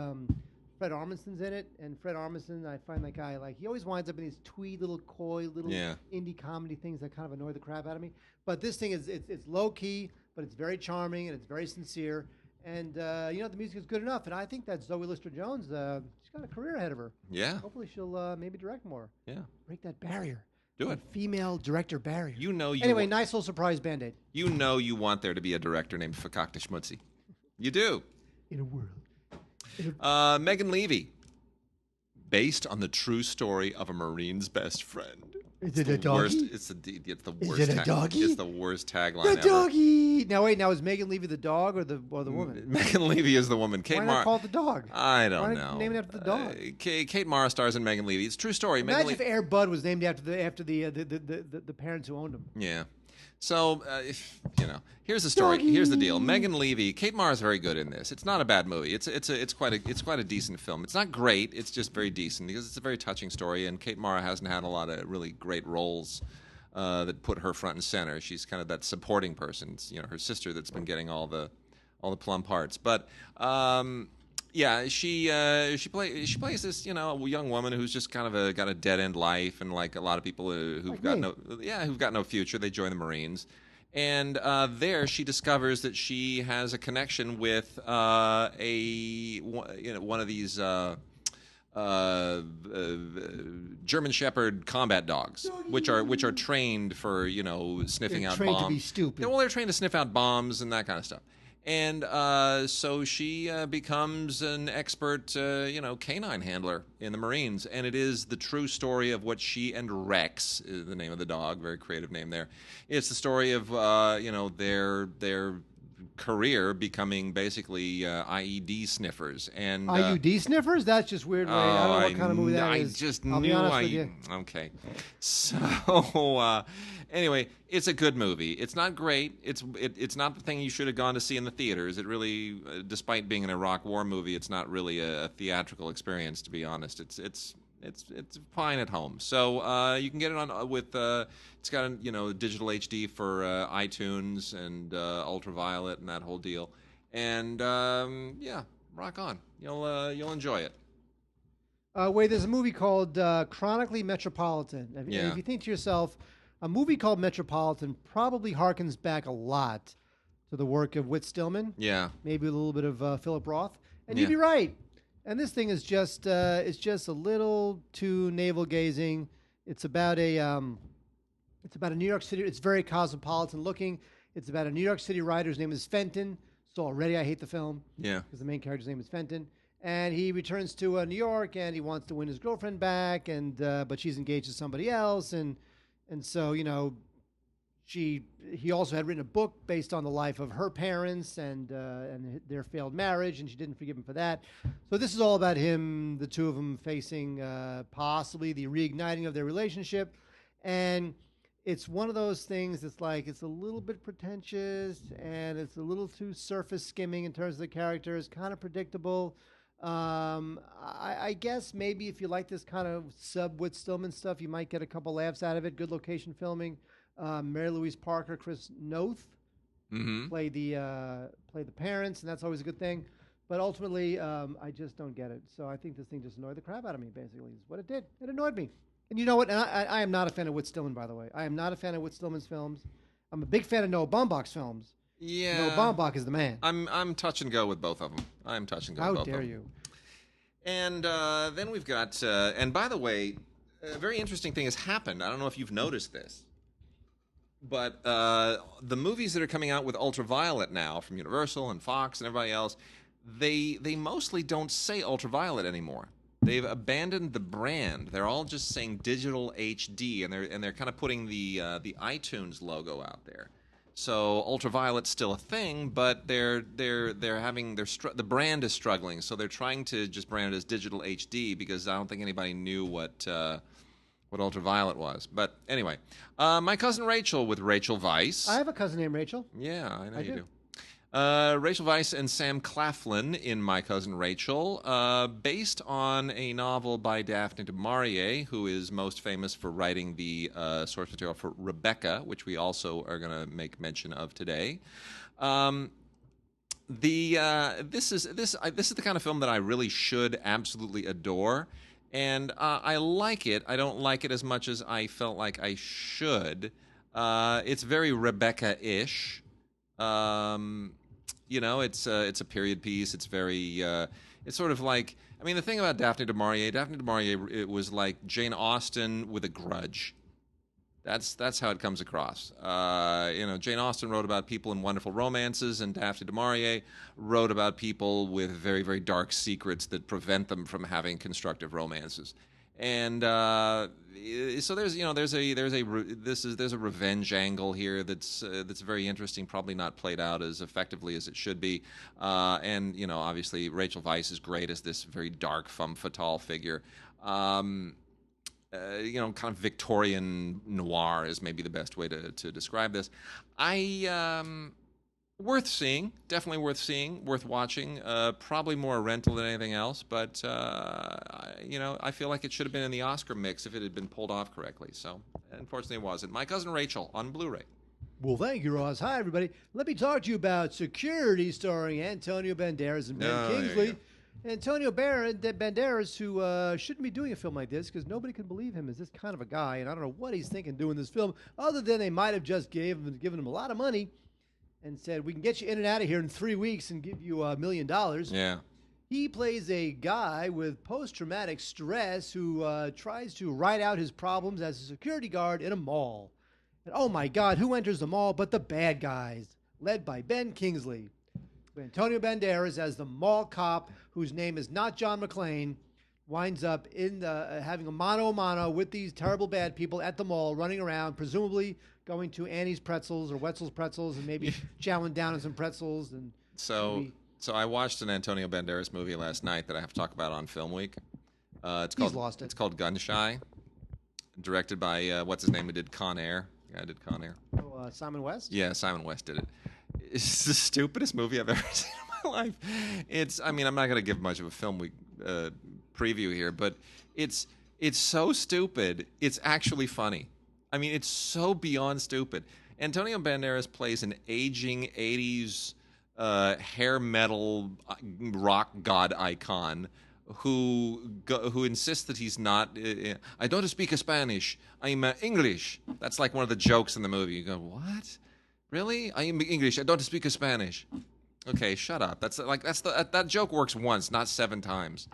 Fred Armisen's in it. And Fred Armisen, I find that guy, he always winds up in these twee little coy little indie comedy things that kind of annoy the crap out of me. But this thing it's low-key, but it's very charming and it's very sincere. And, the music is good enough. And I think that Zoe Lister-Jones, she's got a career ahead of her. Yeah. Hopefully she'll maybe direct more. Yeah. Break that barrier. Do it. Female director barrier. Anyway, nice little surprise Band-Aid. You know you want there to be a director named Fakakta Schmutzi. You do. In a world. Megan Leavey. Based on the true story of a Marine's best friend. Is it a doggy? It's the worst. Is it a doggy? It's the worst tagline The ever. doggy. Now is Megan Leavey the dog or the woman? Megan Leavey is the woman. Why not call it the dog? I don't Why know. not name it after the dog? Kate Mara stars in Megan Leavey. It's a true story. Imagine if Air Bud was named after the parents who owned him. Yeah. So, here's the story. Doggy. Here's the deal. Megan Leavey, Kate Mara is very good in this. It's not a bad movie. It's quite a decent film. It's not great. It's just very decent because it's a very touching story. And Kate Mara hasn't had a lot of really great roles that put her front and center. She's kind of that supporting person. It's, her sister that's been getting all the plum parts. But yeah, she plays this young woman who's just kind of got a dead end life, and like a lot of people who've got no future, they join the Marines, and there she discovers that she has a connection with one of these German Shepherd combat dogs, which are trained for sniffing out trained bombs. to be stupid. Well, they're trained to sniff out bombs and that kind of stuff. And so she becomes an expert, canine handler in the Marines. And it is the true story of what she and Rex, is the name of the dog, very creative name there. It's the story of, their career becoming basically IED sniffers. And IUD sniffers? That's just weird. I don't know what kind of movie that is. I just I'll knew be honest with you. Okay. So, anyway, it's a good movie. It's not great. It's not the thing you should have gone to see in the theaters. It really, despite being an Iraq War movie, it's not really a theatrical experience, to be honest. It's fine at home. So you can get it on with. It's got a digital HD for iTunes and ultraviolet and that whole deal. And rock on. You'll enjoy it. Wait, there's a movie called Chronically Metropolitan. If you think to yourself, a movie called Metropolitan probably harkens back a lot to the work of Whit Stillman. Yeah. Maybe a little bit of Philip Roth. And you'd be right. And this thing is just a little too navel gazing. It's about a New York City. It's very cosmopolitan looking. It's about a New York City writer. His name is Fenton. So already I hate the film. Yeah. Because the main character's name is Fenton, and he returns to New York, and he wants to win his girlfriend back, and but she's engaged to somebody else, and so he also had written a book based on the life of her parents and their failed marriage, and she didn't forgive him for that. So this is all about the two of them facing possibly the reigniting of their relationship. And it's one of those things that's it's a little bit pretentious, and it's a little too surface skimming in terms of the characters, kind of predictable. I guess maybe if you like this kind of Whit Stillman stuff, you might get a couple laughs out of it. Good location filming. Mary Louise Parker, Chris Noth play the parents, and that's always a good thing. But ultimately, I just don't get it. So I think this thing just annoyed the crap out of me, basically, is what it did. It annoyed me. And you know what? And I am not a fan of Whit Stillman, by the way. I am not a fan of Whit Stillman's films. I'm a big fan of Noah Baumbach's films. Yeah. Noah Baumbach is the man. I'm touch and go with both of them. I'm touch and go with both of them. How dare you? And then we've got, and by the way, a very interesting thing has happened. I don't know if you've noticed this, but the movies that are coming out with Ultraviolet now from Universal and Fox and everybody else, they mostly don't say Ultraviolet anymore. they've abandoned the brand. They're all just saying digital HD, and they're kind of putting the iTunes logo out there. So Ultraviolet's still a thing, but the brand is struggling. So they're trying to just brand it as digital HD because I don't think anybody knew what Ultraviolet was. But anyway, My Cousin Rachel with Rachel Weisz. I have a cousin named Rachel. Yeah, I know you do. Rachel Weisz and Sam Claflin in My Cousin Rachel, based on a novel by Daphne du Maurier, who is most famous for writing the source material for Rebecca, which we also are going to make mention of today. This is the kind of film that I really should absolutely adore, and I like it. I don't like it as much as I felt like I should. It's very Rebecca-ish. It's a period piece. It's very, it's sort of like, I mean, the thing about Daphne du Maurier, it was like Jane Austen with a grudge. That's how it comes across. Jane Austen wrote about people in wonderful romances, and Daphne du Maurier wrote about people with very, very dark secrets that prevent them from having constructive romances. And so there's a revenge angle here that's very interesting, probably not played out as effectively as it should be. And obviously Rachel Weisz is great as this very dark femme fatale figure. Kind of Victorian noir is maybe the best way to describe this. Worth seeing, definitely worth seeing, worth watching. Probably more a rental than anything else, but I feel like it should have been in the Oscar mix if it had been pulled off correctly. So, unfortunately, it wasn't. My Cousin Rachel on Blu-ray. Well, thank you, Ross. Hi, everybody. Let me talk to you about Security, starring Antonio Banderas and Ben Kingsley. Antonio Banderas, who shouldn't be doing a film like this because nobody can believe him as this kind of a guy, and I don't know what he's thinking doing this film, other than they might have just given him a lot of money and said, we can get you in and out of here in 3 weeks and give you $1 million. Yeah. He plays a guy with post-traumatic stress who tries to ride out his problems as a security guard in a mall. And oh my God, who enters the mall but the bad guys, led by Ben Kingsley. Antonio Banderas as the mall cop, whose name is not John McClane, winds up in having a mano-a-mano with these terrible bad people at the mall, running around, presumably going to Annie's Pretzels or Wetzel's Pretzels and maybe chowing down on some pretzels. And so I watched an Antonio Banderas movie last night that I have to talk about on Film Week. It's called Gun Shy, directed by what's his name who did Con Air. Yeah, I did Con Air. Simon West? Yeah, Simon West did it. It's the stupidest movie I've ever seen in my life. I'm not going to give much of a Film Week preview here, but it's so stupid, it's actually funny. I mean, it's so beyond stupid. Antonio Banderas plays an aging 80s hair metal rock god icon who insists that he's not. I don't speak Spanish. I'm English. That's like one of the jokes in the movie. You go, what? Really? I am English. I don't speak Spanish. Okay, shut up. That joke works once, not 7 times,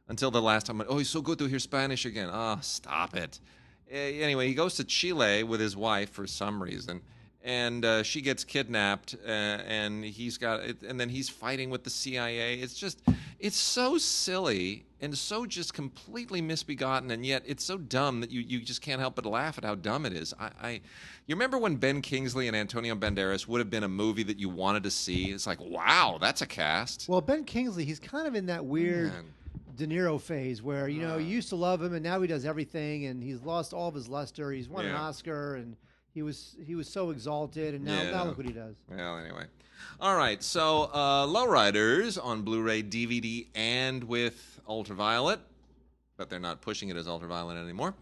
until the last time. Oh, it's so good to hear Spanish again. Oh, stop it. Anyway, he goes to Chile with his wife for some reason, and she gets kidnapped, and then he's fighting with the CIA. It's so silly and so just completely misbegotten, and yet it's so dumb that you just can't help but laugh at how dumb it is. You remember when Ben Kingsley and Antonio Banderas would have been a movie that you wanted to see? It's like, wow, that's a cast. Well, Ben Kingsley, he's kind of in that weird De Niro phase where, you used to love him and now he does everything and he's lost all of his luster. He's won an Oscar and he was so exalted, and now look what he does. Well, anyway. All right, so Lowriders on Blu-ray, DVD, and with Ultraviolet, but they're not pushing it as Ultraviolet anymore.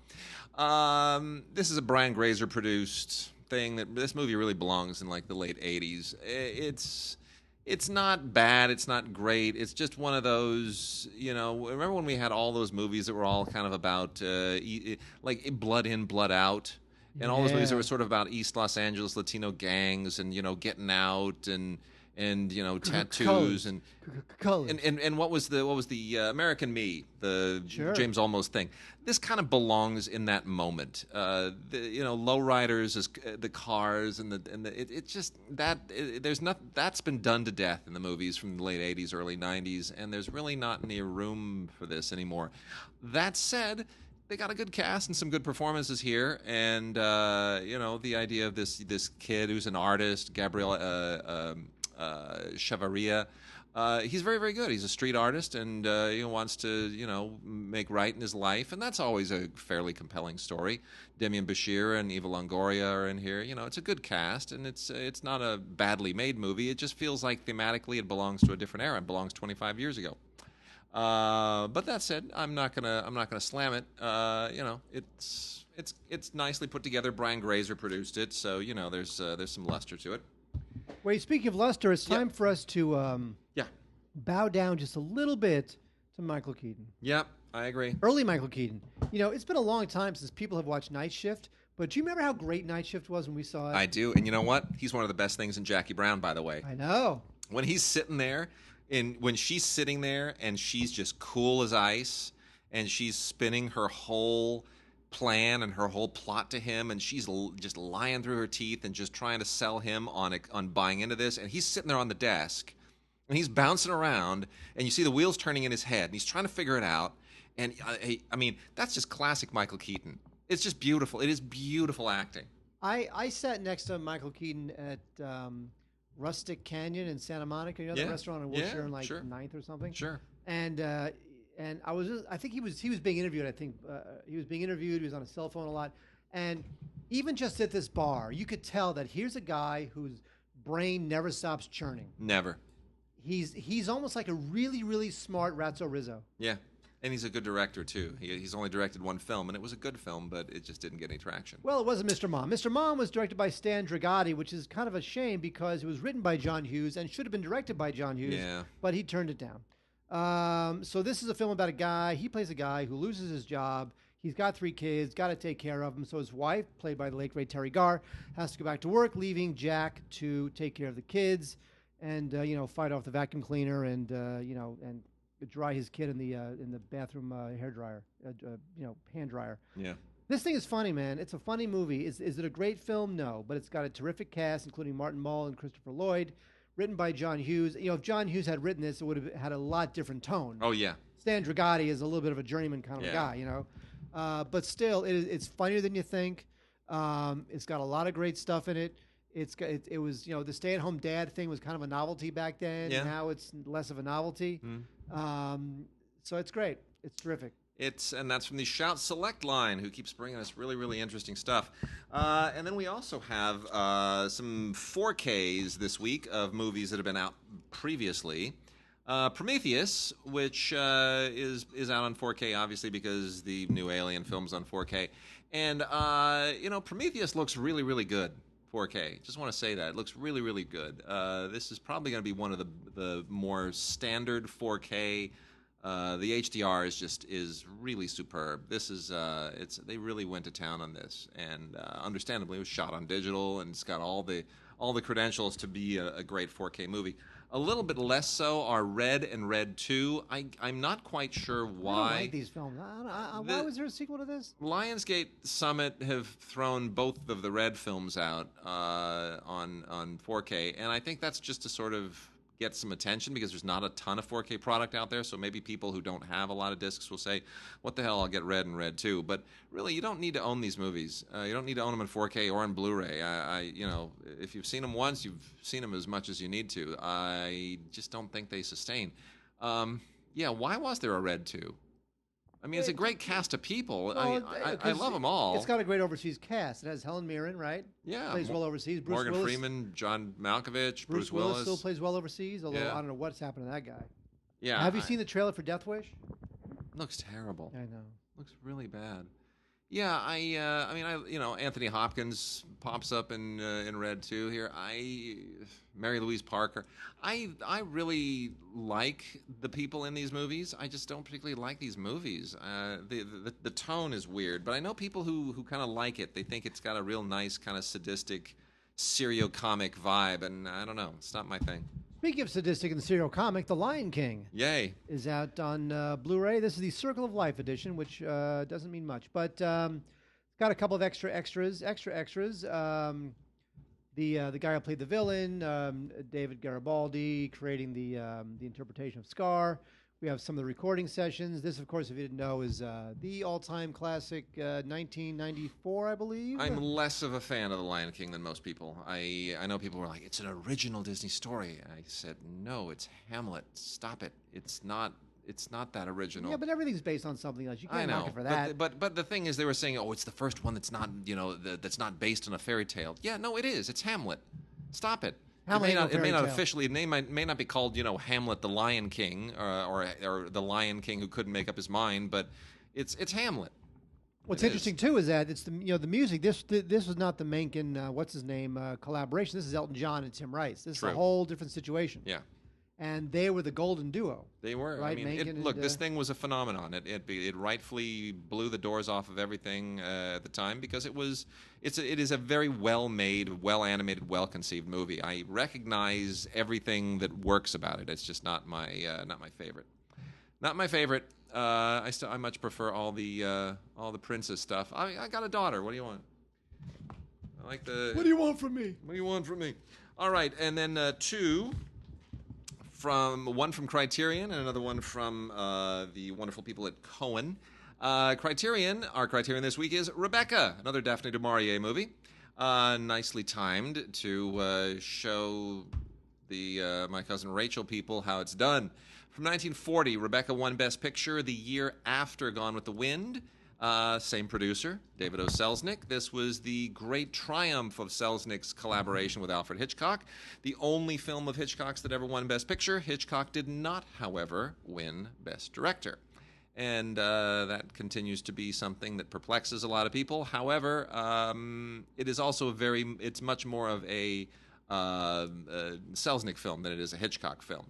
This is a Brian Grazer-produced thing. This movie really belongs in like the late 80s. It's not bad. It's not great. It's just one of those, remember when we had all those movies that were all kind of about like Blood In, Blood Out? And all those movies that were sort of about East Los Angeles Latino gangs and, getting out and and tattoos Colors. and Colors. and what was the American Me, the Sure. James Olmos thing. This kind of belongs in that moment. Lowriders is the cars and that's been done to death in the movies from the late 80s, early 90s, and there's really not any room for this anymore. That said, they got a good cast and some good performances here, and the idea of this kid who's an artist, Gabriel Chavarria. He's very, very good. He's a street artist, and he wants to, make right in his life, and that's always a fairly compelling story. Demian Bashir and Eva Longoria are in here. It's a good cast, and it's not a badly made movie. It just feels like thematically it belongs to a different era. It belongs 25 years ago. But that said, I'm not gonna slam it. It's nicely put together. Brian Grazer produced it, so there's some luster to it. Wait, speaking of luster, it's time for us to bow down just a little bit to Michael Keaton. Yep, I agree. Early Michael Keaton. It's been a long time since people have watched Night Shift, but do you remember how great Night Shift was when we saw it? I do, and you know what? He's one of the best things in Jackie Brown, by the way. I know. When he's sitting there, and when she's sitting there and she's just cool as ice, and she's spinning her whole plan and her whole plot to him, and she's just lying through her teeth and just trying to sell him on buying into this, and he's sitting there on the desk and he's bouncing around, and you see the wheels turning in his head, and he's trying to figure it out. And I mean, that's just classic Michael Keaton. It's just beautiful. It is beautiful acting. I sat next to Michael Keaton at Rustic Canyon in Santa Monica, the restaurant in Wilshire in like 9th or something. Sure. And I think he was being interviewed. I think he was being interviewed. He was on a cell phone a lot, and even just at this bar, you could tell that here's a guy whose brain never stops churning. Never. He's almost like a really, really smart Ratso Rizzo. Yeah, and he's a good director too. He's only directed one film, and it was a good film, but it just didn't get any traction. Well, it wasn't Mr. Mom. Mr. Mom was directed by Stan Dragati, which is kind of a shame because it was written by John Hughes and should have been directed by John Hughes, but he turned it down. So this is a film about a guy. He plays a guy who loses his job. He's got 3 kids, got to take care of them. So his wife, played by the late great Terry Garr, has to go back to work, leaving Jack to take care of the kids and fight off the vacuum cleaner and and dry his kid in the bathroom hand dryer. Yeah. This thing is funny, man. It's a funny movie. Is it a great film? No, but it's got a terrific cast, including Martin Mull and Christopher Lloyd. Written by John Hughes. If John Hughes had written this, it would have had a lot different tone. Oh yeah. Stan Dragati is a little bit of a journeyman kind of a guy, but still, it's funnier than you think. It's got a lot of great stuff in it. It was the stay-at-home dad thing was kind of a novelty back then. Yeah. Now it's less of a novelty. So it's great. It's terrific. And that's from the Shout Select line, who keeps bringing us really, really interesting stuff. And then we also have some 4Ks this week of movies that have been out previously. Prometheus, which is out on 4K, obviously, because the new Alien film's on 4K. And, Prometheus looks really, really good. 4K. Just want to say that. It looks really, really good. This is probably going to be one of the more standard 4K. The HDR is really superb. This is they really went to town on this, and understandably it was shot on digital, and it's got all the credentials to be a great 4K movie. A little bit less so are Red and Red 2. I'm not quite sure why. I don't like these films. Why was there a sequel to this? Lionsgate Summit have thrown both of the Red films out on 4K, and I think that's just to sort of get some attention because there's not a ton of 4K product out there. So maybe people who don't have a lot of discs will say, "What the hell? I'll get Red and Red too." But really, you don't need to own these movies. You don't need to own them in 4K or in Blu-ray. If you've seen them once, you've seen them as much as you need to. I just don't think they sustain. Why was there a Red 2? I mean, it's a great cast of people. I love them all. It's got a great overseas cast. It has Helen Mirren, right? Yeah. Plays well overseas. Bruce Morgan Willis, Freeman, John Malkovich, Bruce Willis still plays well overseas, although I don't know what's happened to that guy. Yeah. Have you seen the trailer for Death Wish? Looks terrible. I know. Looks really bad. Yeah, Anthony Hopkins pops up in Red 2 here. Mary Louise Parker. I really like the people in these movies. I just don't particularly like these movies. The tone is weird, but I know people who kind of like it. They think it's got a real nice kind of sadistic, serio-comic vibe, and I don't know. It's not my thing. Speaking of sadistic and serial comic, The Lion King Yay. is out on Blu-ray. This is the Circle of Life edition, which doesn't mean much, but it's got a couple of extras. The guy who played the villain, David Garibaldi, creating the interpretation of Scar. We have some of the recording sessions. This, of course, if you didn't know, is the all-time classic, 1994, I believe. I'm less of a fan of The Lion King than most people. I know people were like, it's an original Disney story. I said, no, it's Hamlet. Stop it. It's not that original. Yeah, but everything's based on something else. You I can't know, knock it for that. but the thing is, they were saying, oh, it's the first one that's not, that's not based on a fairy tale. Yeah, no, it is. It's Hamlet. Stop it. Hamlet ain't no It may fairy not tale. officially, it may not be called, Hamlet the Lion King, or the Lion King who couldn't make up his mind, but it's Hamlet. What's interesting too is that it's the music. This was not the Menken what's his name collaboration. This is Elton John and Tim Rice. This is a whole different situation. Yeah. And they were the golden duo. They were. Right, I mean, look, this thing was a phenomenon. It rightfully blew the doors off of everything at the time because it is a very well-made, well-animated, well-conceived movie. I recognize everything that works about it. It's just not my favorite. Not my favorite. I much prefer all the princess stuff. I got a daughter. What do you want? I like the. What do you want from me? What do you want from me? All right, and then two. One from Criterion and another one from the wonderful people at Cohen. Our Criterion this week is Rebecca, another Daphne du Maurier movie. Nicely timed to show the My Cousin Rachel people how it's done. From 1940, Rebecca won Best Picture the year after Gone with the Wind. Same producer, David O. Selznick. This was the great triumph of Selznick's collaboration with Alfred Hitchcock. The only film of Hitchcock's that ever won Best Picture. Hitchcock did not, however, win Best Director. And that continues to be something that perplexes a lot of people. However, it is also it's much more of a Selznick film than it is a Hitchcock film.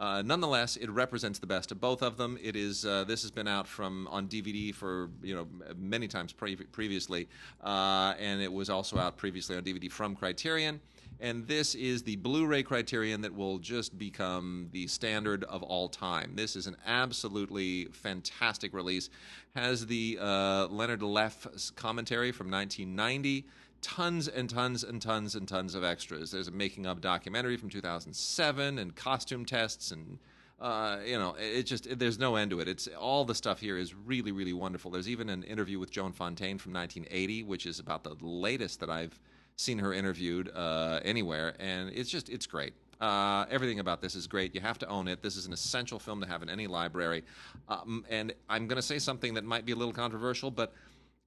Nonetheless, it represents the best of both of them. It is. This has been out on DVD for many times previously, and it was also out previously on DVD from Criterion. And this is the Blu-ray Criterion that will just become the standard of all time. This is an absolutely fantastic release. Has the Leonard Leff commentary from 1990. Tons and tons and tons and tons of extras. There's a making of documentary from 2007 and costume tests and there's no end to it. It's all the stuff here is really, really wonderful. There's even an interview with Joan Fontaine from 1980, which is about the latest that I've seen her interviewed anywhere, and it's great. Everything about this is great. You have to own it. This is an essential film to have in any library. And I'm going to say something that might be a little controversial, but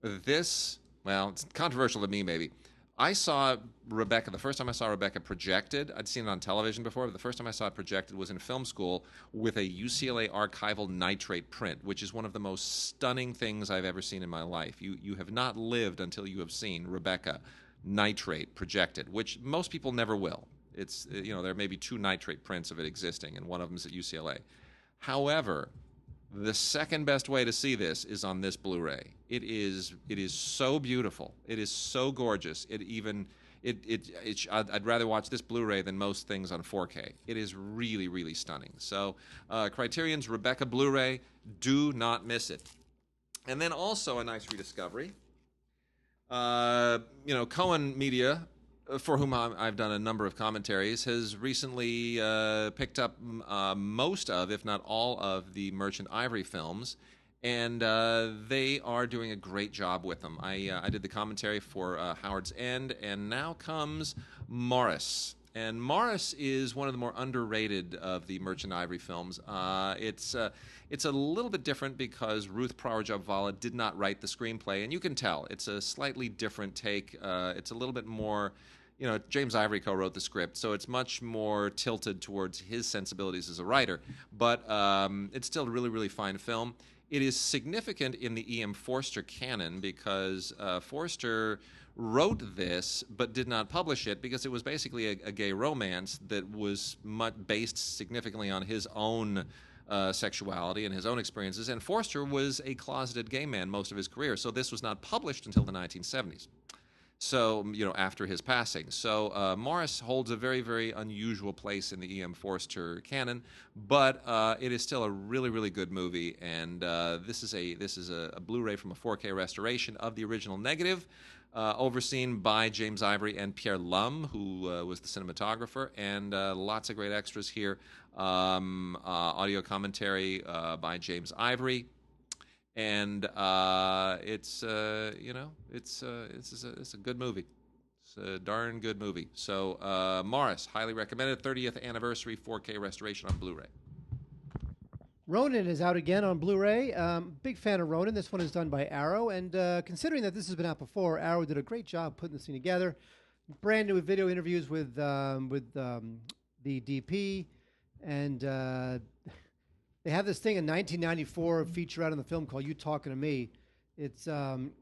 this. Well, it's controversial to me, maybe. I saw Rebecca, the first time I saw Rebecca projected, I'd seen it on television before, but the first time I saw it projected was in film school with a UCLA archival nitrate print, which is one of the most stunning things I've ever seen in my life. You have not lived until you have seen Rebecca nitrate projected, which most people never will. It's, there may be two nitrate prints of it existing, and one of them is at UCLA. However, the second best way to see this is on this Blu-ray. It is so beautiful. It is so gorgeous. I'd rather watch this Blu-ray than most things on 4K. It is really, really stunning. So Criterion's Rebecca Blu-ray, do not miss it. And then also a nice rediscovery. Cohen Media, for whom I've done a number of commentaries, has recently picked up most of, if not all of, the Merchant Ivory films, and they are doing a great job with them. I did the commentary for Howard's End, and now comes Maurice. And Maurice is one of the more underrated of the Merchant Ivory films. It's a little bit different because Ruth Prawer-Jabvala did not write the screenplay, and you can tell it's a slightly different take. It's a little bit more, James Ivory co-wrote the script, so it's much more tilted towards his sensibilities as a writer. But it's still a really, really fine film. It is significant in the E.M. Forster canon because Forster wrote this but did not publish it because it was basically a gay romance that was based significantly on his own sexuality and his own experiences. And Forster was a closeted gay man most of his career, so this was not published until the 1970s. So, after his passing. So, Maurice holds a very, very unusual place in the E.M. Forster canon, but it is still a really, really good movie. And this is a Blu-ray from a 4K restoration of the original negative, overseen by James Ivory and Pierre Lum, who was the cinematographer, and lots of great extras here. Audio commentary by James Ivory. And it's a good movie. It's a darn good movie. So Maurice, highly recommended. 30th anniversary 4K restoration on Blu-ray. Ronin is out again on Blu-ray. Big fan of Ronin. This one is done by Arrow, and considering that this has been out before, Arrow did a great job putting this thing together. Brand new video interviews with the DP, and they have this thing in 1994 feature out in the film called "You Talking to Me." It's an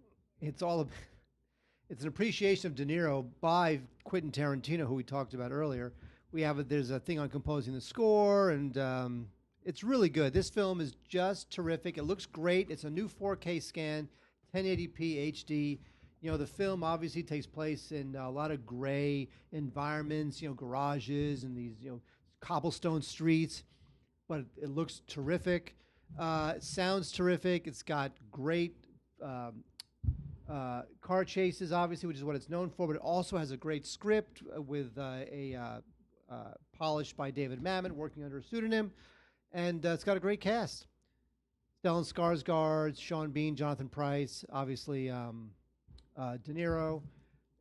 appreciation of De Niro by Quentin Tarantino, who we talked about earlier. There's a thing on composing the score, and it's really good. This film is just terrific. It looks great. It's a new 4K scan, 1080p HD. The film obviously takes place in a lot of gray environments, garages and these, cobblestone streets. But it looks terrific. It sounds terrific. It's got great car chases, obviously, which is what it's known for. But it also has a great script with polished by David Mamet, working under a pseudonym. And it's got a great cast. Stellan Skarsgård, Sean Bean, Jonathan Pryce, obviously De Niro,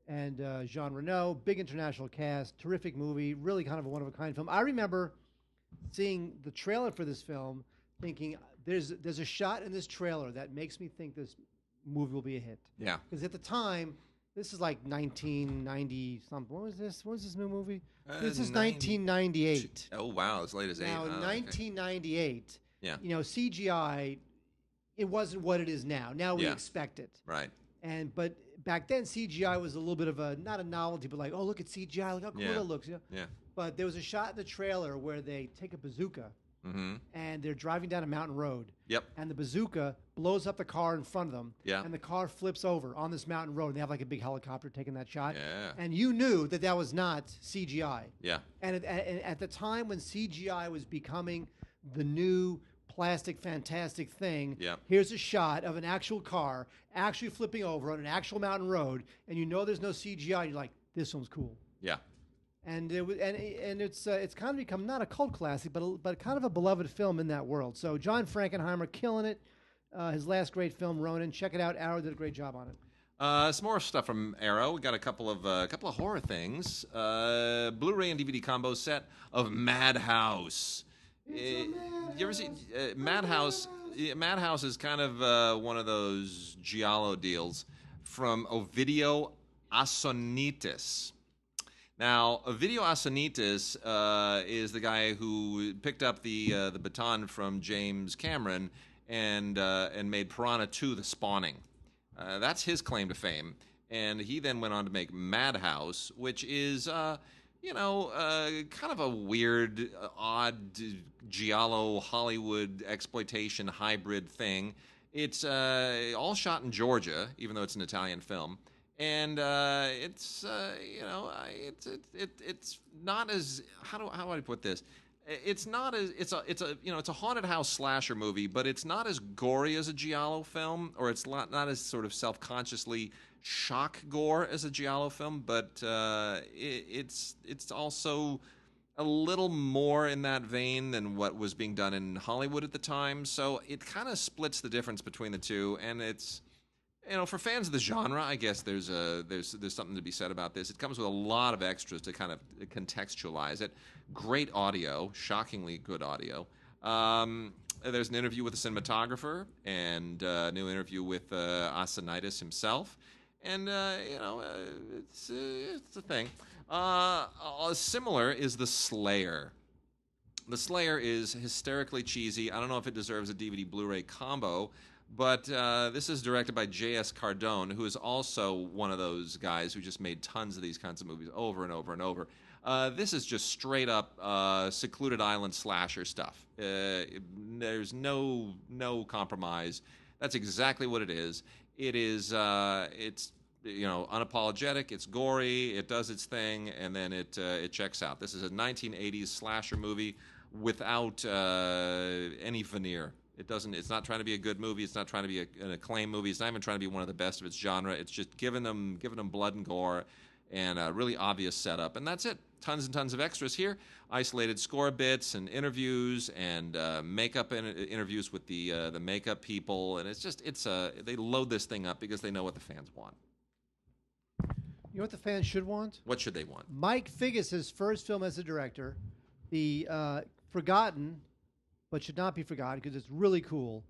and Jean Reno. Big international cast. Terrific movie. Really kind of a one-of-a-kind film. I remember seeing the trailer for this film, thinking there's a shot in this trailer that makes me think this movie will be a hit. Yeah. Because at the time, this is like 1990 something. What was this? What was this new movie? This is 1998. Oh wow, as late as 8. Now, 1998. Yeah. CGI, it wasn't what it is now. Now we expect it. Right. But back then, CGI was a little bit of not a novelty, but like, oh, look at CGI, look how cool it looks. Yeah. But there was a shot in the trailer where they take a bazooka and they're driving down a mountain road. Yep. And the bazooka blows up the car in front of them. Yeah. And the car flips over on this mountain road. And they have like a big helicopter taking that shot. Yeah. And you knew that was not CGI. Yeah. And at the time when CGI was becoming the new plastic fantastic thing, here's a shot of an actual car actually flipping over on an actual mountain road, and you know there's no CGI. And you're like, this one's cool. Yeah. And it's kind of become not a cult classic, but kind of a beloved film in that world. So John Frankenheimer killing it. His last great film, Ronin. Check it out. Arrow did a great job on it. Some more stuff from Arrow. We got a couple of horror things. Blu-ray and DVD combo set of Madhouse. You ever see Madhouse? Madhouse is kind of one of those giallo deals from Ovidio Assonitis. Now, Ovidio Assonitis is the guy who picked up the baton from James Cameron and made Piranha 2: The Spawning. That's his claim to fame. And he then went on to make Madhouse, which is, kind of a weird, odd giallo Hollywood exploitation hybrid thing. It's all shot in Georgia, even though it's an Italian film. And it's not as how do I put this? It's not as it's a haunted house slasher movie, but it's not as gory as a giallo film, or it's not as sort of self-consciously shock gore as a giallo film. But it's also a little more in that vein than what was being done in Hollywood at the time. So it kind of splits the difference between the two, and it's. For fans of the genre, I guess there's something to be said about this. It comes with a lot of extras to kind of contextualize it. Great audio, shockingly good audio. There's an interview with the cinematographer and a new interview with Assonitis himself. And, it's a thing. Similar is The Slayer. The Slayer is hysterically cheesy. I don't know if it deserves a DVD Blu-ray combo. But this is directed by J.S. Cardone, who is also one of those guys who just made tons of these kinds of movies over and over and over. This is just straight up secluded island slasher stuff. There's no compromise. That's exactly what it is. It is it's unapologetic. It's gory. It does its thing, and then it checks out. This is a 1980s slasher movie without any veneer. It's not trying to be a good movie. It's not trying to be an acclaimed movie. It's not even trying to be one of the best of its genre. It's just giving them blood and gore and a really obvious setup, and that's it. Tons and tons of extras here. Isolated score bits and interviews and makeup interviews with the makeup people, and they load this thing up because they know what the fans want. You know what the fans should want? What should they want? Mike Figgis' first film as a director, the forgotten, but should not be forgotten because it's really cool,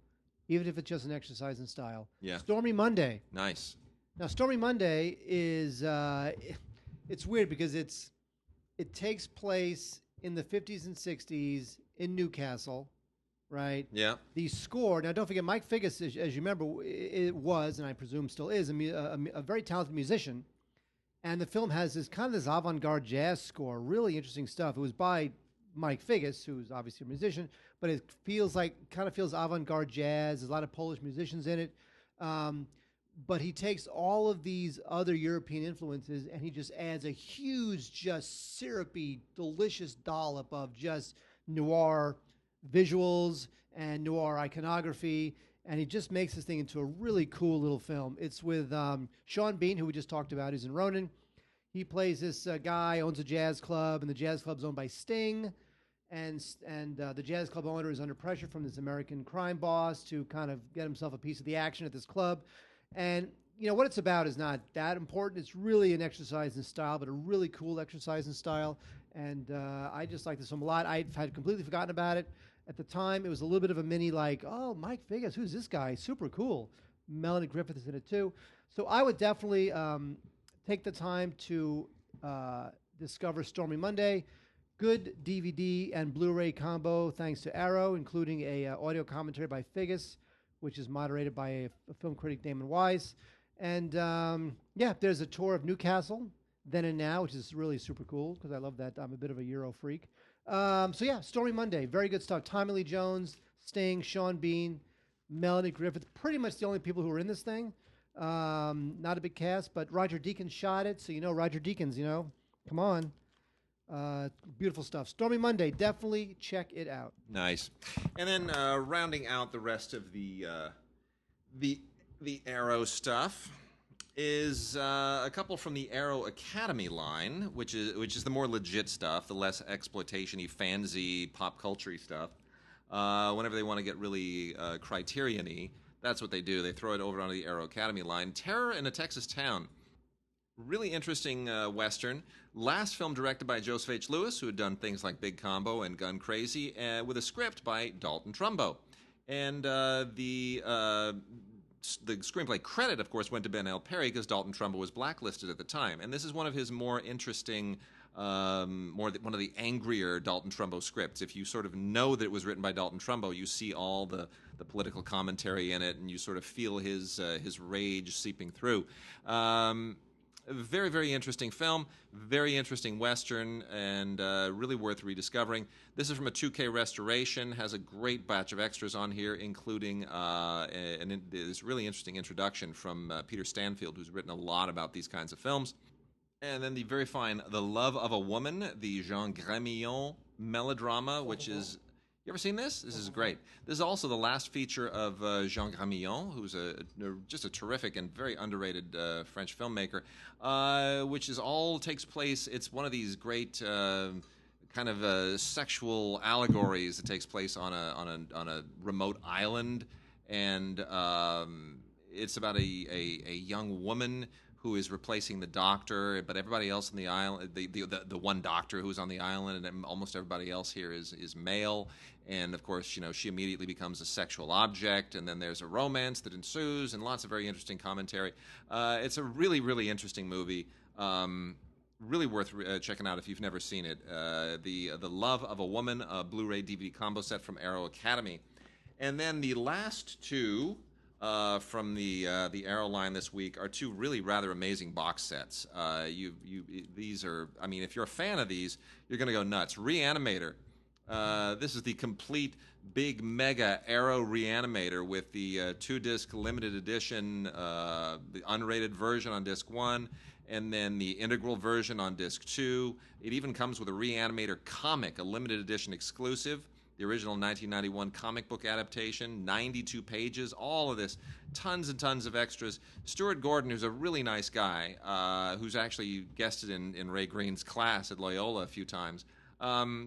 even if it's just an exercise in style. Yeah. Stormy Monday. Nice. Now, Stormy Monday is it's weird because it takes place in the 50s and 60s in Newcastle, right? Yeah. The score. Now, don't forget, Mike Figgis, as you remember, it was, and I presume still is, a very talented musician. And the film has this avant-garde jazz score, really interesting stuff. It was by Mike Figgis, who's obviously a musician, but it feels avant-garde jazz. There's a lot of Polish musicians in it. But he takes all of these other European influences and he just adds a huge, just syrupy, delicious dollop of just noir visuals and noir iconography. And he just makes this thing into a really cool little film. It's with Sean Bean, who we just talked about, who's in Ronin. He plays this guy, owns a jazz club, and the jazz club's owned by Sting. And the jazz club owner is under pressure from this American crime boss to kind of get himself a piece of the action at this club. And, what it's about is not that important. It's really an exercise in style, but a really cool exercise in style. And I just like this film a lot. I had completely forgotten about it. At the time, it was a little bit of a mini oh, Mike Figgis, who's this guy? Super cool. Melanie Griffith is in it too. So I would definitely take the time to discover Stormy Monday. Good DVD and Blu-ray combo thanks to Arrow, including a audio commentary by Figgis, which is moderated by a film critic, Damon Weiss. And there's a tour of Newcastle, then and now, which is really super cool because I love that. I'm a bit of a Euro freak. Stormy Monday, very good stuff. Tommy Lee Jones, Sting, Sean Bean, Melanie Griffith, pretty much the only people who are in this thing. Not a big cast, but Roger Deakins shot it, so Roger Deakins, come on. Beautiful stuff. Stormy Monday, definitely check it out. Nice. And then rounding out the rest of the Arrow stuff is a couple from the Arrow Academy line, which is the more legit stuff, the less exploitation-y, fansy, pop culture-y stuff. Whenever they want to get really Criterion-y, that's what they do. They throw it over onto the Arrow Academy line. Terror in a Texas Town. Really interesting Western. Last film directed by Joseph H. Lewis, who had done things like Big Combo and Gun Crazy, with a script by Dalton Trumbo. And the screenplay credit, of course, went to Ben L. Perry because Dalton Trumbo was blacklisted at the time. And this is one of his more interesting, one of the angrier Dalton Trumbo scripts. If you sort of know that it was written by Dalton Trumbo, you see all the political commentary in it, and you sort of feel his rage seeping through. Very, very interesting film, very interesting Western, and really worth rediscovering. This is from a 2K restoration, has a great batch of extras on here, including this really interesting introduction from Peter Stanfield, who's written a lot about these kinds of films. And then the very fine The Love of a Woman, the Jean Grémillon melodrama, which is... You ever seen this? This is great. This is also the last feature of Jean Grémillon, who's just a terrific and very underrated French filmmaker, which takes place. It's one of these great kind of sexual allegories that takes place on a remote island, and it's about a young woman who is replacing the doctor, but everybody else on the island, the one doctor who's on the island, and almost everybody else here is male. And of course, she immediately becomes a sexual object, and then there's a romance that ensues, and lots of very interesting commentary. It's a really, really interesting movie. Really worth checking out if you've never seen it. The Love of a Woman, a Blu-ray DVD combo set from Arrow Academy. And then the last two from the Arrow line this week are two really rather amazing box sets. These are, if you're a fan of these, you're going to go nuts. Re-Animator, This is the complete big mega Arrow Re-Animator with the 2-disc limited edition, the unrated version on disc 1, and then the integral version on disc 2. It even comes with a Re-Animator comic, a limited edition exclusive. The original 1991 comic book adaptation, 92 pages, all of this, tons and tons of extras. Stuart Gordon, who's a really nice guy, who's actually guested in Ray Green's class at Loyola a few times.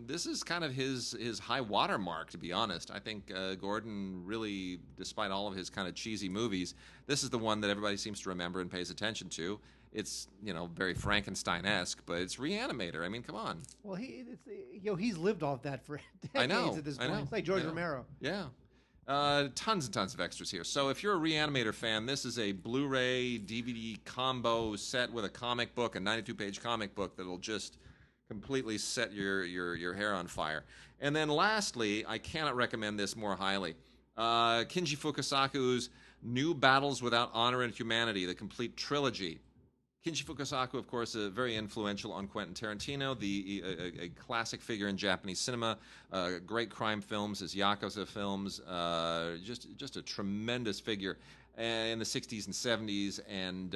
This is kind of his high water mark, to be honest. I think Gordon really, despite all of his kind of cheesy movies, this is the one that everybody seems to remember and pays attention to. It's, very Frankenstein-esque, but it's Re-Animator. I mean, come on. Well, he's lived off that for decades at this point. It's like George Romero. Yeah. Tons and tons of extras here. So if you're a Re-Animator fan, this is a Blu-ray DVD combo set with a comic book, a 92-page comic book that'll just completely set your hair on fire. And then lastly, I cannot recommend this more highly. Kinji Fukasaku's New Battles Without Honor and Humanity, the complete trilogy. Kinji Fukasaku, of course, very influential on Quentin Tarantino, a classic figure in Japanese cinema, great crime films, his Yakuza films, just a tremendous figure in the 60s and 70s, and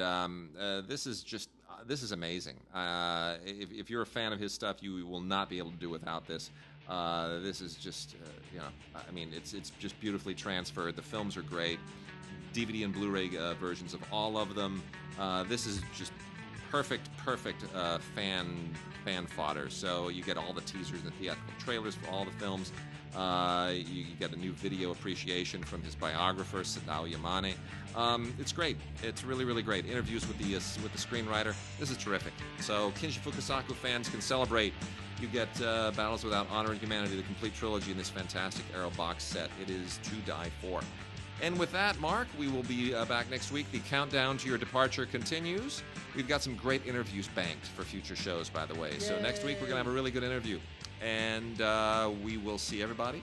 this is amazing. If you're a fan of his stuff, you will not be able to do without this. This is just, it's just beautifully transferred. The films are great. DVD and Blu-ray versions of all of them. This is just perfect fan fodder. So you get all the teasers and the theatrical trailers for all the films. You get a new video appreciation from his biographer, Sadao Yamane. It's great. It's really, really great. Interviews with the screenwriter. This is terrific. So Kinji Fukasaku fans can celebrate. You get Battles Without Honor and Humanity, the complete trilogy in this fantastic Arrow box set. It is to die for. And with that, Mark, we will be back next week. The countdown to your departure continues. We've got some great interviews banked for future shows, by the way. Yay. So next week, we're going to have a really good interview. And we will see everybody